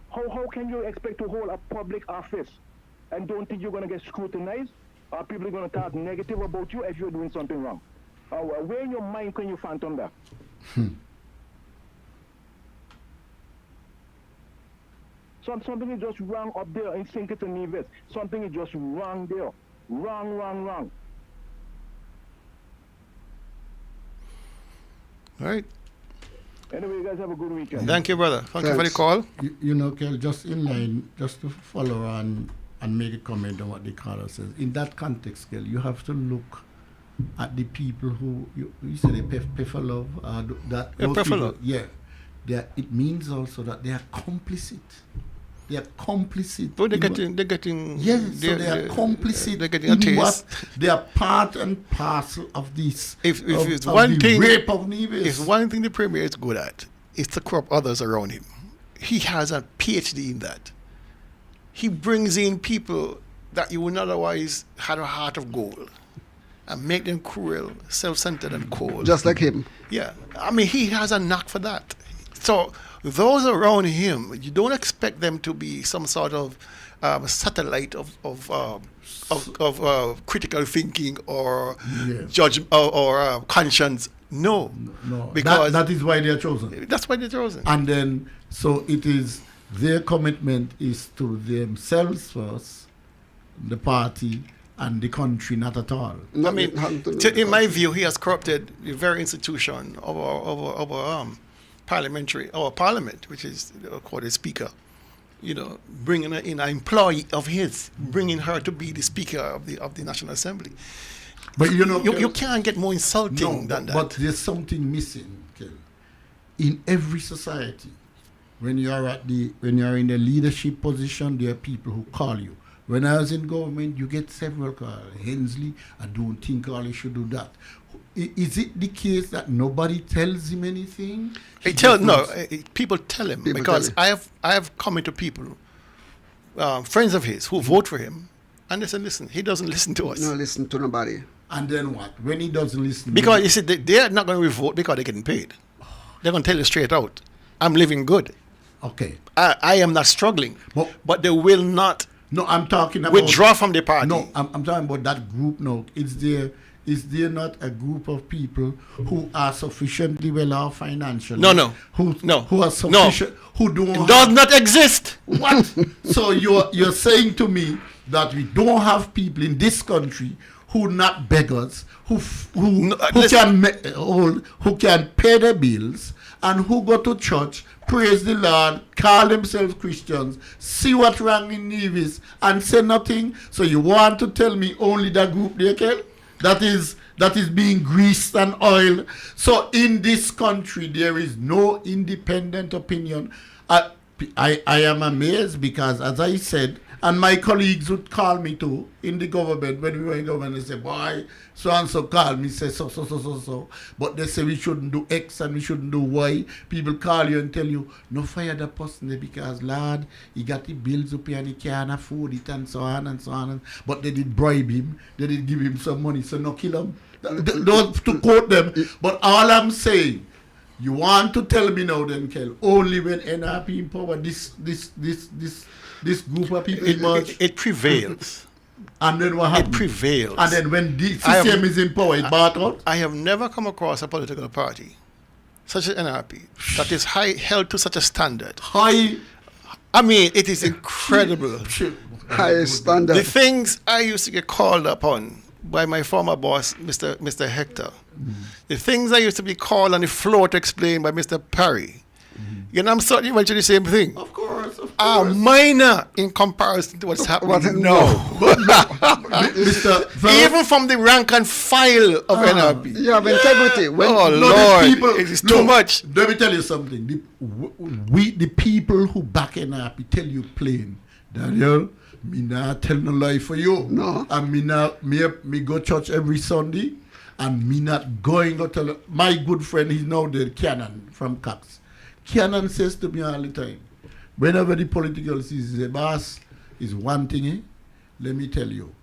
How can you expect to hold a public office and don't think you're going to get scrutinized? Are people going to talk negative about you if you're doing something wrong? Where in your mind can you phantom that? Something is just wrong up there in St. Kitts and Nevis. Something is just wrong there. Wrong. All right. Anyway, you guys have a good weekend. Thank you, brother. Thank you for the call. You know, Kel, just in line, just to follow on and make a comment on what the caller says. In that context, Kel, you have to look at the people who, you say they pay for love. Pay for love. Yeah. It means also that they are complicit. They are complicit. But they're getting. Yes, so they are complicit. They're getting a taste. They are part and parcel of this. If it's one thing, rape of Nevis. If one thing the premier is good at, is to corrupt others around him. He has a PhD in that. He brings in people that you would not otherwise have a heart of gold, and make them cruel, self-centered, and cold. Just like him. Yeah, I mean, he has a knack for that. So those around him, you don't expect them to be some sort of satellite of critical thinking or judgment or conscience. No, because that is why they are chosen. That's why they're chosen. And then, so it is their commitment is to themselves first, the party, and the country not at all. I mean, in my view, he has corrupted the very institution of our parliament, which is called a speaker. You know, bringing in an employee of his, bringing her to be the speaker of the National Assembly. But you know, you can't get more insulting than that. But there's something missing, Kel. In every society, when you are in the leadership position, there are people who call you. When I was in government, you get several calls. Hensley, I don't think Ollie should do that. Is it the case that nobody tells him anything? People tell him because I have come into people, friends of his who vote for him, and they say, listen, he doesn't listen to us. No, listen to nobody. And then what? When he doesn't listen? Because you see, they're not going to vote because they're getting paid. They're going to tell you straight out, I'm living good. Okay. I am not struggling. But they will not. No, I'm talking about withdraw from the party. No, I'm talking about that group now. Is there not a group of people who are sufficiently well off financially? No. Who are sufficient? Who don't? It does not exist. What? So you're saying to me that we don't have people in this country who not beggars, who can pay their bills and who go to church, praise the Lord, call themselves Christians, see what's wrong in Nevis, and say nothing. So you want to tell me only that group there, Kel? That is being greased and oiled. So in this country, there is no independent opinion. I am amazed because, as I said, And my colleagues would call me too in the government when we were in government. They say, boy, so and so call me, say so. But they say we shouldn't do X and we shouldn't do Y. People call you and tell you, no fire that person there because, Lord, he got the bills up here and he can't afford it and so on and so on. But they did bribe him. They did give him some money, so no kill him. Don't to quote them. But all I'm saying, you want to tell me now then, Kel, only when NRP in power, this group of people emerge. It prevails. And then what happens? It prevails. And then when the system is in power, it bought out? I have never come across a political party, such as NRP, that is held to such a standard. High. I mean, it is incredible. High standard. The things I used to get called upon by my former boss, Mr. Hector. The things I used to be called on the floor to explain by Mr. Perry. You know, I'm starting to mention the same thing. Of course. Are minor in comparison to what's happening now. Even from the rank and file of NRP. You have integrity. Lord, it is too much. Let me tell you something. The people who back NRP tell you plain, Daniel, me not tell no lie for you. No. And me go church every Sunday, and me not going to tell my good friend, he's now there, Cannon from Cox. Cannon says to me all the time, whenever the political season is boss, is one thing, let me tell you,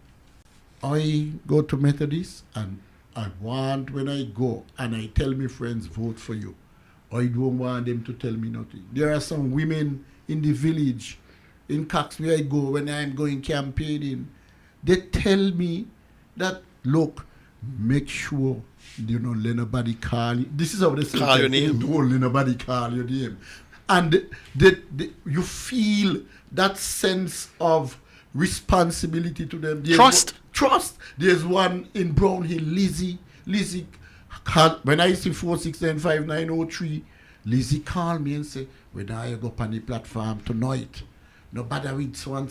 I go to Methodist and I want when I go and I tell my friends vote for you, I don't want them to tell me nothing. There are some women in the village in Cox where I go when I'm going campaigning, they tell me that, look, make sure you don't let nobody call you. This is how they say, call your name. Don't let nobody call your name. And you feel that sense of responsibility to them. Trust. There's one in Brown Hill, Lizzie, when I see 4695903, Lizzie called me and say, when I go up on the platform tonight, no bother with so and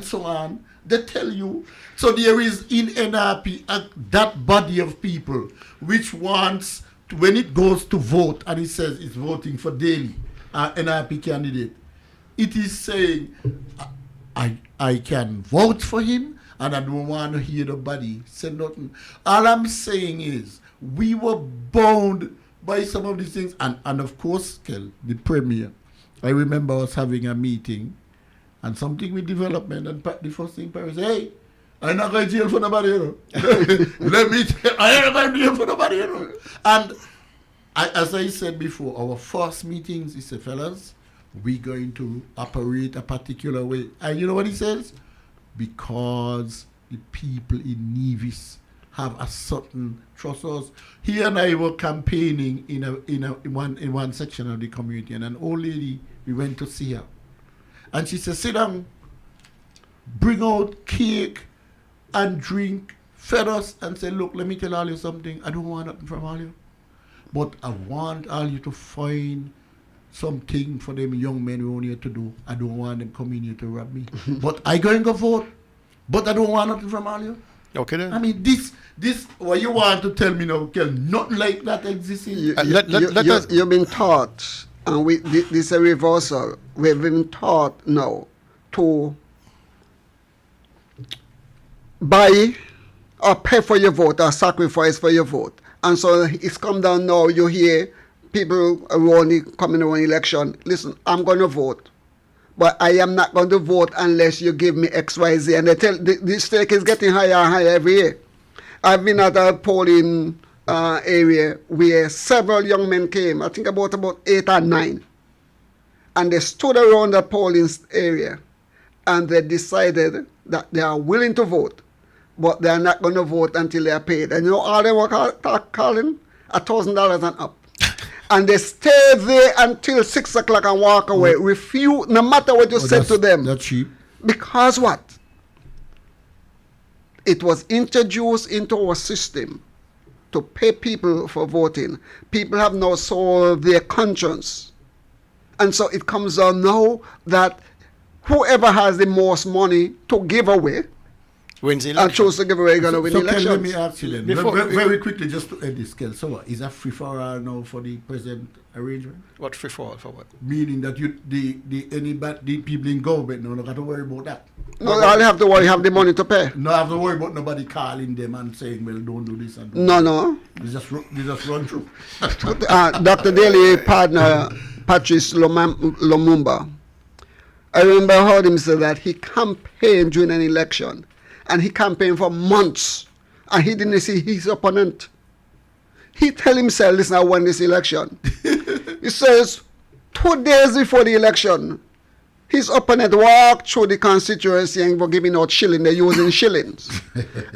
so on. They tell you. So there is in NRP that body of people which wants, when it goes to vote and it says it's voting for Daly, NRP candidate, it is saying, I can vote for him and I don't want to hear nobody say nothing. All I'm saying is, we were bound by some of these things. And of course, Kel, the premier, I remember us having a meeting and something with development, and the first thing Paris said, hey, I'm not going to jail for nobody, you know. Let me tell you, I'm not going to jail for nobody, you know. And as I said before, our first meetings, he said, fellas, we're going to operate a particular way. And you know what he says? Because the people in Nevis have a certain trust us. He and I were campaigning in one section of the community, and an old lady, we went to see her. And she said, sit down, bring out cake and drink, fed us, and said, look, let me tell all you something. I don't want nothing from all you. But I want all you to find something for them young men who are here to do. I don't want them coming here to rob me. But I going to vote. But I don't want nothing from all you. Okay then. I mean, this, what you want to tell me now, Kel, nothing like that exists. You've been taught, and this is a reversal. We've been taught now to buy or pay for your vote or sacrifice for your vote. And so it's come down now, you hear people who only come in one election, listen, I'm going to vote, but I am not going to vote unless you give me X, Y, Z. And they tell the stake is getting higher and higher every year. I've been at a polling area where several young men came, I think about 8 or 9. And they stood around the polling area and they decided that they are willing to vote, but they are not going to vote until they are paid. And you know all they were calling? $1,000 and up. And they stay there until 6 o'clock and walk away. Refuse, no matter what you said to them. That's cheap. Because what? It was introduced into our system to pay people for voting. People have now sold their conscience. And so it comes down now that whoever has the most money to give away Wins the And election. choose to give away going to win So the Kel, election. let me ask you then, Before- very quickly, just to end this, Kel. So what, is that free for all now for the present arrangement? What free for all for what? Meaning that the people in government no got to worry about that. No, all you have to worry, have the money to pay. No have to worry about nobody calling them and saying, well, don't do this and do No, that. no. They just run through. Dr. Daly partner Patrice Lumumba, I remember I heard him say that he campaigned during an election, and he campaigned for months, and he didn't see his opponent. He tell himself, listen, I won this election. He says, 2 days before the election, his opponent walked through the constituency and were giving out shilling, they're using shillings.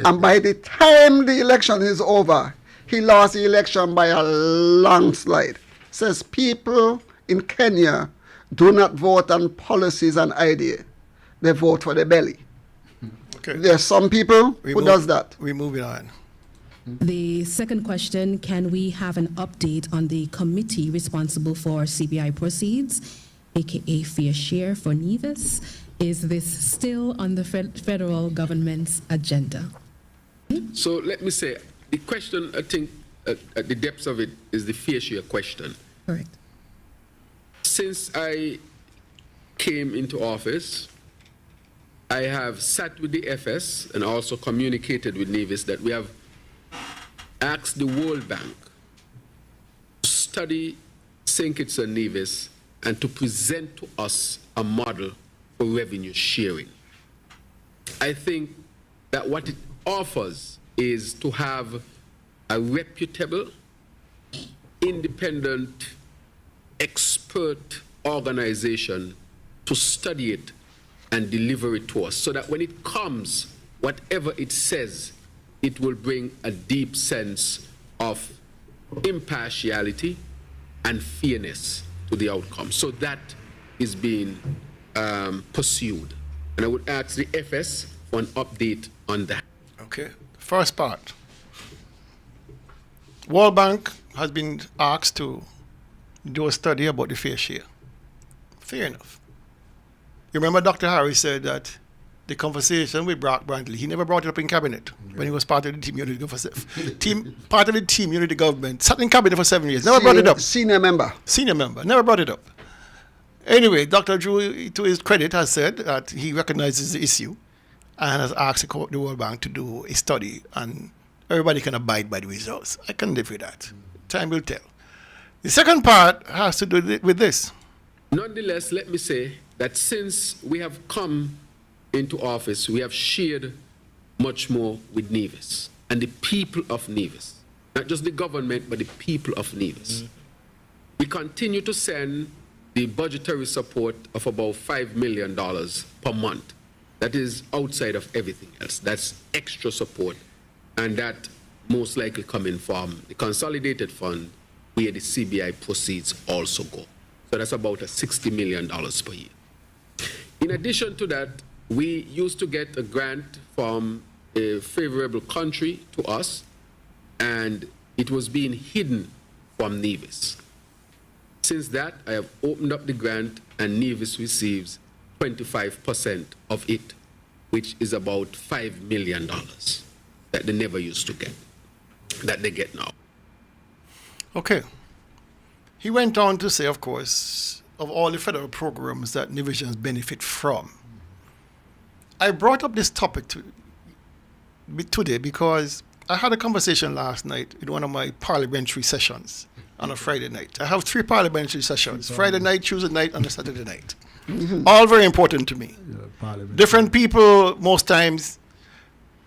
And by the time the election is over, he lost the election by a landslide. Says people in Kenya do not vote on policies and idea. They vote for the belly. Okay. There are some people who does that. We're moving on. The second question, can we have an update on the committee responsible for CBI proceeds, aka fair share for Nevis? Is this still on the federal government's agenda? So let me say, the question, I think, at the depths of it is the fair share question. Correct. Since I came into office, I have sat with the FS and also communicated with Nevis that we have asked the World Bank to study St. Kitts and Nevis and to present to us a model for revenue sharing. I think that what it offers is to have a reputable, independent, expert organization to study it and deliver it to us, so that when it comes, whatever it says, it will bring a deep sense of impartiality and fairness to the outcome. So that is being pursued. And I would ask the FS for an update on that. Okay. First part. World Bank has been asked to do a study about the fair share. Fair enough. You remember Dr. Harris said that the conversation with Brock Brantley, he never brought it up in cabinet when he was part of the team unity part of the team unity government, sat in cabinet for 7 years, never brought it up. Senior member, never brought it up. Anyway, Dr. Drew, to his credit, has said that he recognizes the issue and has asked the World Bank to do a study, and everybody can abide by the results. I can live with that. Time will tell. The second part has to do with this. Nonetheless, let me say that since we have come into office, we have shared much more with Nevis and the people of Nevis, not just the government, but the people of Nevis. We continue to send the budgetary support of about $5 million per month. That is outside of everything else. That's extra support, and that most likely coming from the consolidated fund where the CBI proceeds also go. So that's about $60 million per year. In addition to that, we used to get a grant from a favorable country to us, and it was being hidden from Nevis. Since that, I have opened up the grant, and Nevis receives 25% of it, which is about $5 million that they never used to get, that they get now. Okay. He went on to say, of course, of all the federal programs that Nevisians benefit from. I brought up this topic today because I had a conversation last night in one of my parliamentary sessions on a Friday night. I have 3 parliamentary sessions, Friday night, Tuesday night, and a Saturday night. All very important to me. Different people most times,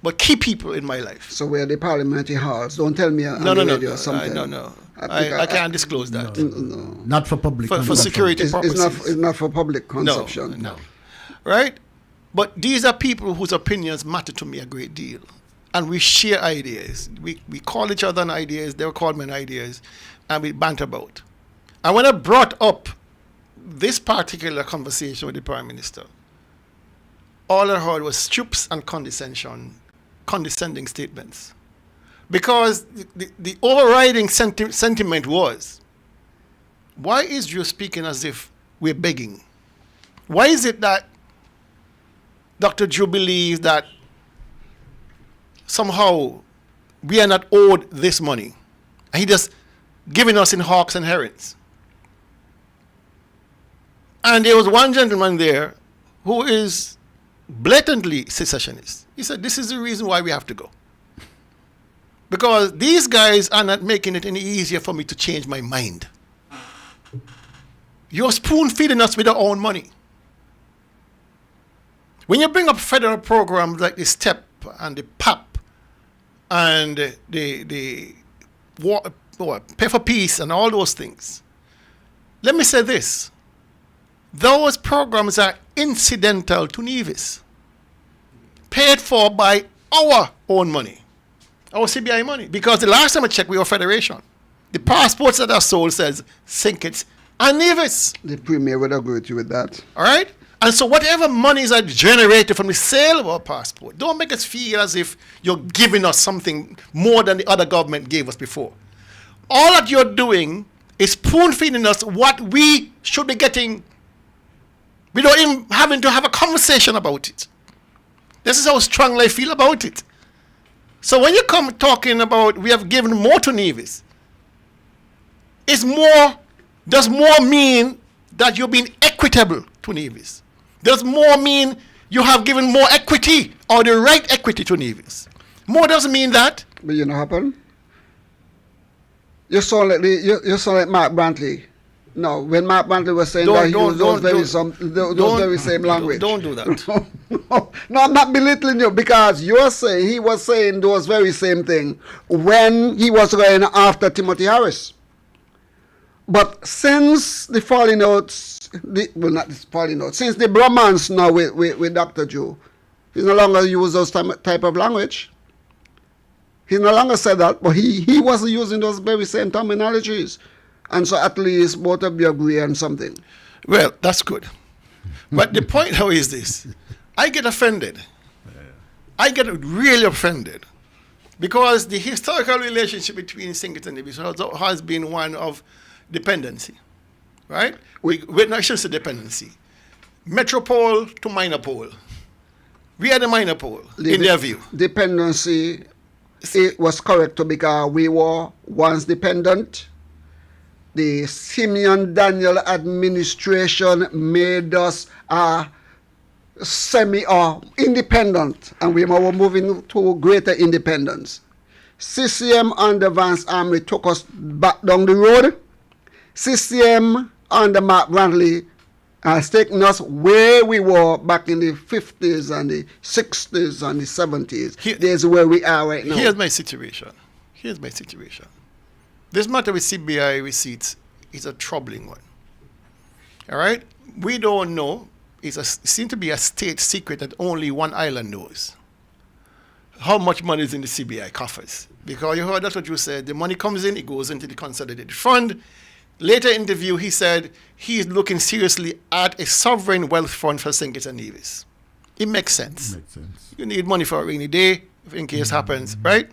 but key people in my life. So we're the parliamentary halls. Don't tell me on No, the no, radio or something. no. I can't disclose that. No. Not for public for security purposes. It's not for public consumption. No. Right? But these are people whose opinions matter to me a great deal. And we share ideas. We call each other on ideas, they call me on ideas, and we banter about. And when I brought up this particular conversation with the Prime Minister, all I heard was stoops and condescending statements. Because the overriding sentiment was, why is Drew speaking as if we're begging? Why is it that Dr. Drew believes that somehow we are not owed this money. And he just giving us in hawks and herons. And there was one gentleman there who is blatantly secessionist. He said, this is the reason why we have to go. Because these guys are not making it any easier for me to change my mind. You're spoon feeding us with our own money. When you bring up federal programs like the STEP and the PAP and the Pay for Peace and all those things, let me say this. Those programs are incidental to Nevis, paid for by our own money, our CBI money. Because the last time I checked, we were Federation. The passports that are sold says St. Kitts and Nevis. The Premier would agree with you with that. All right? And so whatever monies are generated from the sale of our passport, don't make us feel as if you're giving us something more than the other government gave us before. All that you're doing is spoon feeding us what we should be getting without even having to have a conversation about it. This is how strongly I feel about it. So when you come talking about we have given more to Nevis, does more mean that you're being equitable to Nevis? Does more mean you have given more equity or the right equity to Nevis? More doesn't mean that. But you know what happened? You sound like Mark Brantley. No, when Mark Brantley was saying that he used those very same language. Don't do that. No, I'm not belittling you, because you're saying he was saying those very same thing when he was going after Timothy Harris. But since the falling outs, since the bromance now with Dr. Joe, he no longer use those type of language. He no longer said that, but he was using those very same terminologies. And so at least both of you agree on something. Well, that's good. But the point now is this. I get offended. I get really offended. Because the historical relationship between St. Kitts and Nevis has been one of dependency. Right? We're not just a dependency. Metropole to minor pole. We are the minor pole, in their view. Dependency, it was correct because we were once dependent. The Simeon Daniel administration made us semi-independent, and we were moving to greater independence. CCM under Vance Army took us back down the road. CCM under Mark Brantley has taken us where we were back in the 50s and the 60s and the 70s. There's where we are right now. Here's my situation. This matter with CBI receipts is a troubling one. All right? We don't know. It seems to be a state secret that only one island knows how much money is in the CBI coffers. Because you heard that's what you said. The money comes in, it goes into the consolidated fund. Later in the interview, he said he's looking seriously at a sovereign wealth fund for St. Kitts and Nevis. It makes sense. You need money for a rainy day, if in case happens, right?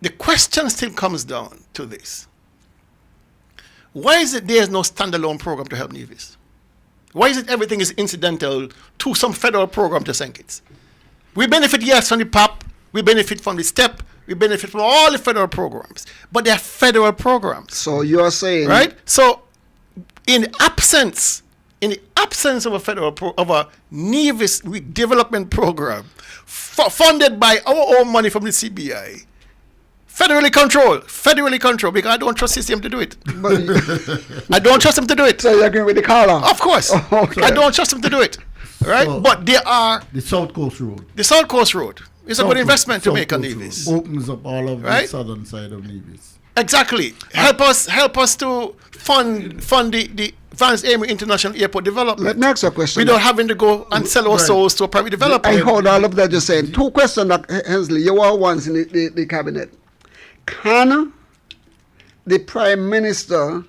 The question still comes down to this. Why is it there's no standalone program to help Nevis? Why is it everything is incidental to some federal program to St. Kitts? We benefit, yes, from the PAP. We benefit from the STEP. We benefit from all the federal programs. But they're federal programs. So you're saying... Right? So in the absence of a federal of a Nevis development program funded by our own money from the CBI, federally controlled, because I don't trust CCM to do it. I don't trust them to do it. So you agree with the caller? Of course. Okay. I don't trust them to do it. Right? So but there are... The South Coast Road. The South Coast Road. It's a good investment to make on Nevis. Opens up all of the southern side of Nevis. Exactly. Help us to fund the Vance Army International Airport development. Let me ask you a question. Without having to go and sell our souls to a private developer. I heard all of that you're saying. Two questions that, Hensley, you were once in the cabinet. Can the Prime Minister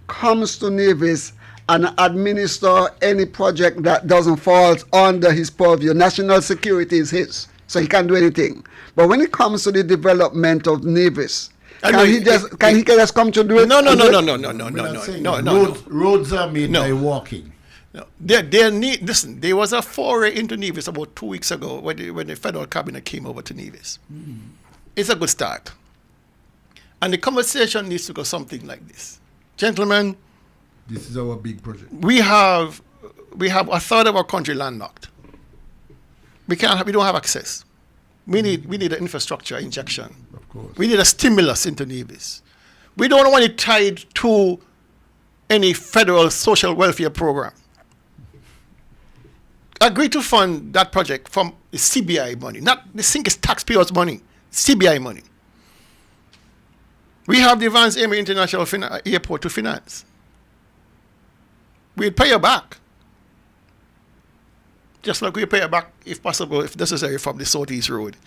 comes to Nevis and administer any project that doesn't fall under his purview? National security is his, so he can't do anything. But when it comes to the development of Nevis, can he just come to do it? No. Roads are made by walking. No, listen, there was a foray into Nevis about 2 weeks ago when the federal cabinet came over to Nevis. It's a good start. And the conversation needs to go something like this. Gentlemen, this is our big project. We have a third of our country landlocked. We don't have access. We need an infrastructure injection. Of course. We need a stimulus into Nevis. We don't want it tied to any federal social welfare program. Agree to fund that project from the CBI money, not the sink is taxpayers' money, CBI money. We have the Vance Emery International Airport to finance. We'll pay you back. Just like we pay you back, if possible, if necessary, from the Southeast Road.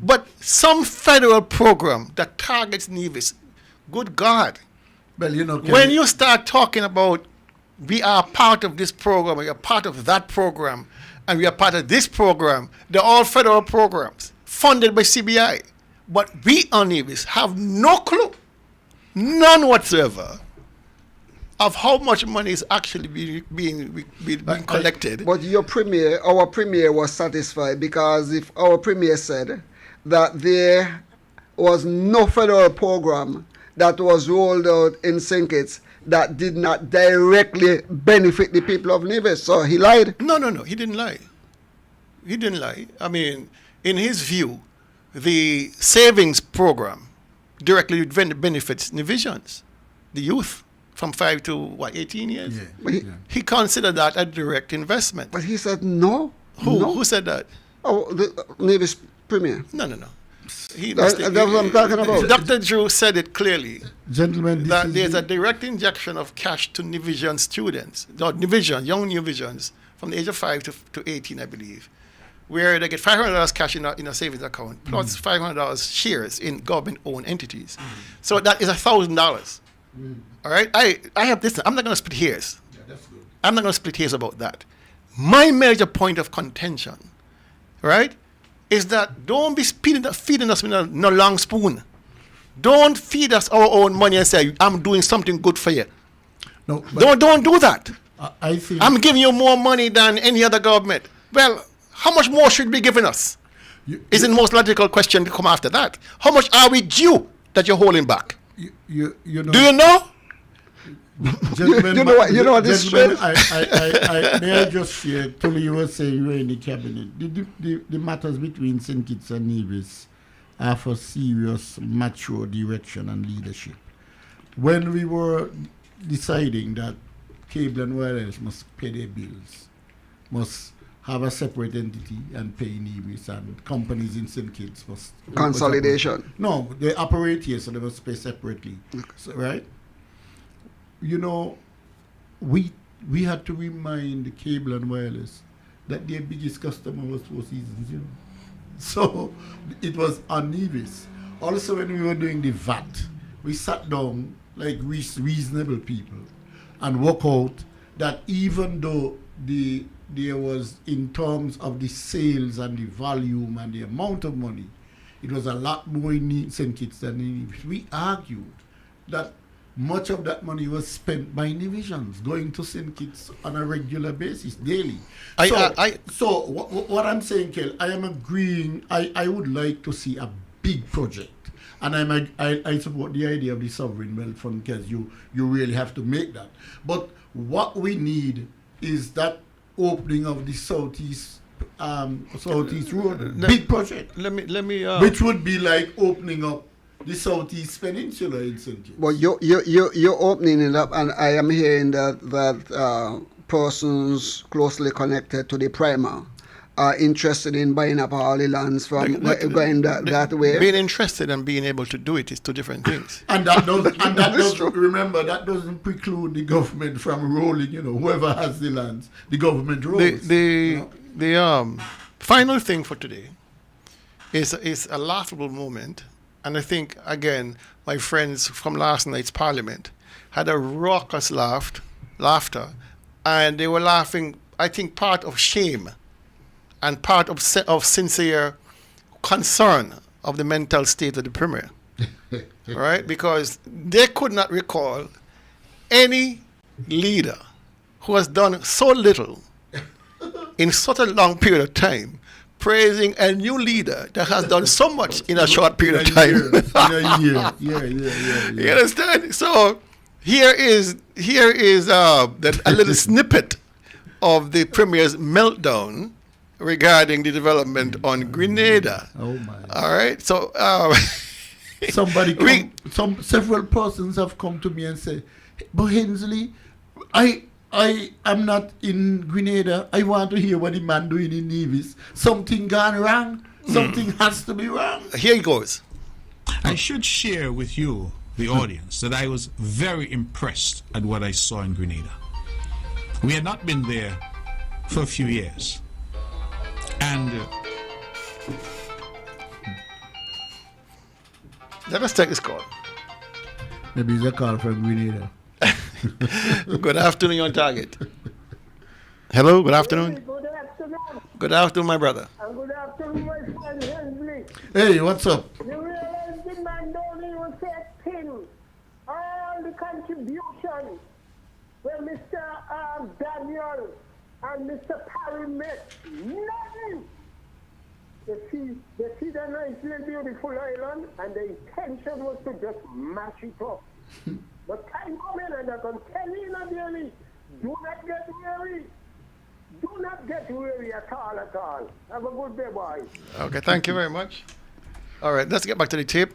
But some federal program that targets Nevis, good God. Well, you know, when you start talking about we are part of this program, we are part of that program, and we are part of this program, they're all federal programs funded by CBI. But we on Nevis have no clue, none whatsoever, of how much money is actually being collected. But our premier was satisfied, because if our premier said that there was no federal program that was rolled out in St. Kitts that did not directly benefit the people of Nevis, so he lied? No, he didn't lie. He didn't lie. I mean, in his view, the savings program directly benefits Nevisians, the youth, from 5 to 18 years. Yeah. But he considered that a direct investment. But he said no. Who said that? Oh, the Nevis premier. No. That's what I'm talking about. Dr. Drew said it clearly. Gentlemen, that there's a direct injection of cash to Nevisian students, young Nevisians, from the age of 5 to 18, I believe, where they get $500 cash in a savings account, plus $500 shares in government-owned entities. So that is $1,000. All right? I have this. I'm not going to split hairs. Yeah, that's good. I'm not going to split hairs about that. My major point of contention, right, is that don't be feeding us with no long spoon. Don't feed us our own money and say, I'm doing something good for you. No, don't do that. I think I'm giving you more money than any other government. Well, how much more should be given us? Is the most logical question to come after that. How much are we due that you're holding back? You know, do you know? Gentlemen, you know what this gentlemen, may I just share? Tolu, you were saying you were in the cabinet. The matters between St. Kitts and Nevis are for serious, mature direction and leadership. When we were deciding that cable and wireless must pay their bills, must have a separate entity and pay Nevis, and companies in St. Kitts must... Consolidation. No, they operate here, so they must pay separately. So, right? You know, we had to remind the cable and wireless that their biggest customer was Four Seasons, you know. So it was on Nevis. Also, when we were doing the VAT, we sat down like reasonable people and work out that even though there was, in terms of the sales and the volume and the amount of money, it was a lot more in St. Kitts than in Nevis. We argued that much of that money was spent by Nevisians going to St. Kitts on a regular basis, daily. So what I'm saying, Kel, I am agreeing. I would like to see a big project. And I support the idea of the sovereign wealth fund, because you really have to make that. But what we need is that opening of the Southeast Road, big project. Let me. Which would be like opening up the Southeast Peninsula in St. Kitts. Well, you're opening it up, and I am hearing that persons closely connected to the primer are interested in buying up all the lands from going that way. Being interested and being able to do it is two different things. And that doesn't remember, that doesn't preclude the government from rolling. You know, whoever has the lands, the government rolls. The final thing for today is a laughable moment, and I think again my friends from last night's parliament had a raucous laughter, and they were laughing. I think part of shame and part of sincere concern of the mental state of the premier, right? Because they could not recall any leader who has done so little in such a long period of time, praising a new leader that has done so much in a short period of time. Yeah. You understand? So here is a little snippet of the Premier's meltdown regarding the development on Grenada. Oh my! All right. So several persons have come to me and said, "But Hensley, I am not in Grenada. I want to hear what the man doing in Nevis. Something gone wrong. Something has to be wrong." Here he goes. I should share with you, the audience, that I was very impressed at what I saw in Grenada. We had not been there for a few years. And let us take this call. Maybe it's a call from Grenada. Good afternoon, you're on target. Hello, good afternoon. Good afternoon. Good afternoon, my brother. And good afternoon, my friend Hensley. Hey, what's up? You realize the man don't even say a thing. All the contributions where Mr. Daniel and Mr. Parry met, nothing. They see the nice little beautiful island, and the intention was to just mash it up. But time coming, and I can tell you, dearly, do not get weary. Do not get weary at all. Have a good day, boys. Okay, thank you very much. All right, let's get back to the tape.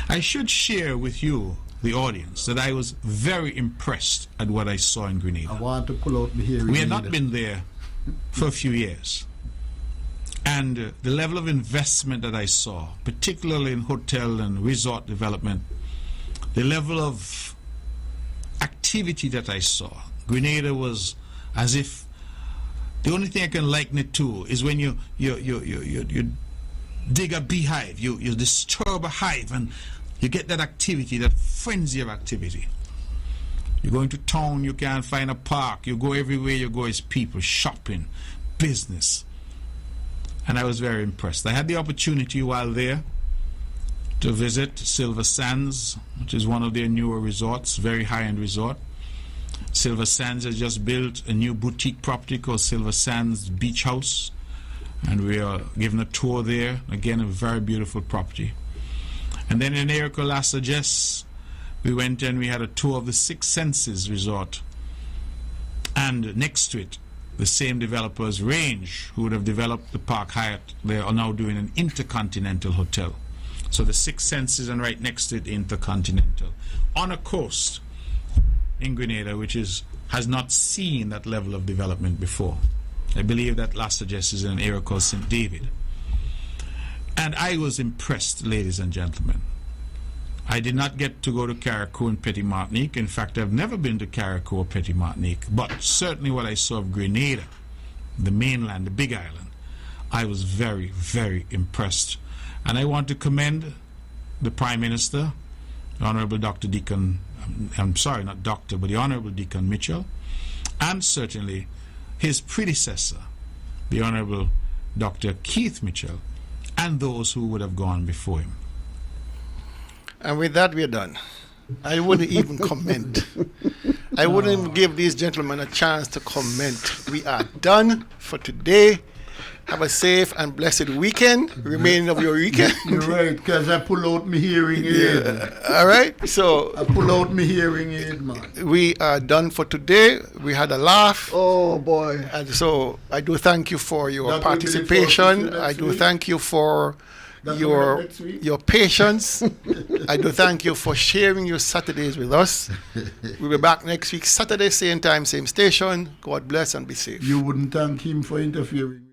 I should share with you, the audience, that I was very impressed at what I saw in Grenada. I want to pull out the hearing. We had not been there for a few years. And the level of investment that I saw, particularly in hotel and resort development, the level of activity that I saw, Grenada was as if the only thing I can liken it to is when you dig a beehive, you disturb a hive, and you get that activity, that frenzy of activity. You're going to town, you can't find a park, you go everywhere you go is people, shopping, business. And I was very impressed. I had the opportunity while there to visit Silver Sands, which is one of their newer resorts, very high-end resort. Silver Sands has just built a new boutique property called Silver Sands Beach House, and we are given a tour there. Again, a very beautiful property. And then in Erico Las Sages, we went and we had a tour of the Six Senses Resort, and next to it, the same developers, Range, who would have developed the Park Hyatt, they are now doing an intercontinental hotel. So the Six Senses, and right next to it, Intercontinental, on a coast in Grenada, which has not seen that level of development before. I believe that Las Sages is in an area called St. David. And I was impressed, ladies and gentlemen. I did not get to go to Carriacou and Petit Martinique. In fact, I've never been to Carriacou or Petit Martinique. But certainly what I saw of Grenada, the mainland, the big island, I was very, very impressed. And I want to commend the Prime Minister, the Honorable Dr. Deacon, I'm sorry, not Doctor, but the Honorable Deacon Mitchell, and certainly his predecessor, the Honorable Dr. Keith Mitchell, and those who would have gone before him. And with that, we're done. I wouldn't even comment. I wouldn't even give these gentlemen a chance to comment. We are done for today. Have a safe and blessed weekend, remaining of your weekend. You're right, because I pull out my hearing aid. All right, so I pull out my hearing aid, man. We are done for today. We had a laugh. Oh, boy. And so I do thank you for your participation. I do thank you for your patience. I do thank you for sharing your Saturdays with us. We'll be back next week, Saturday, same time, same station. God bless and be safe. You wouldn't thank him for interfering.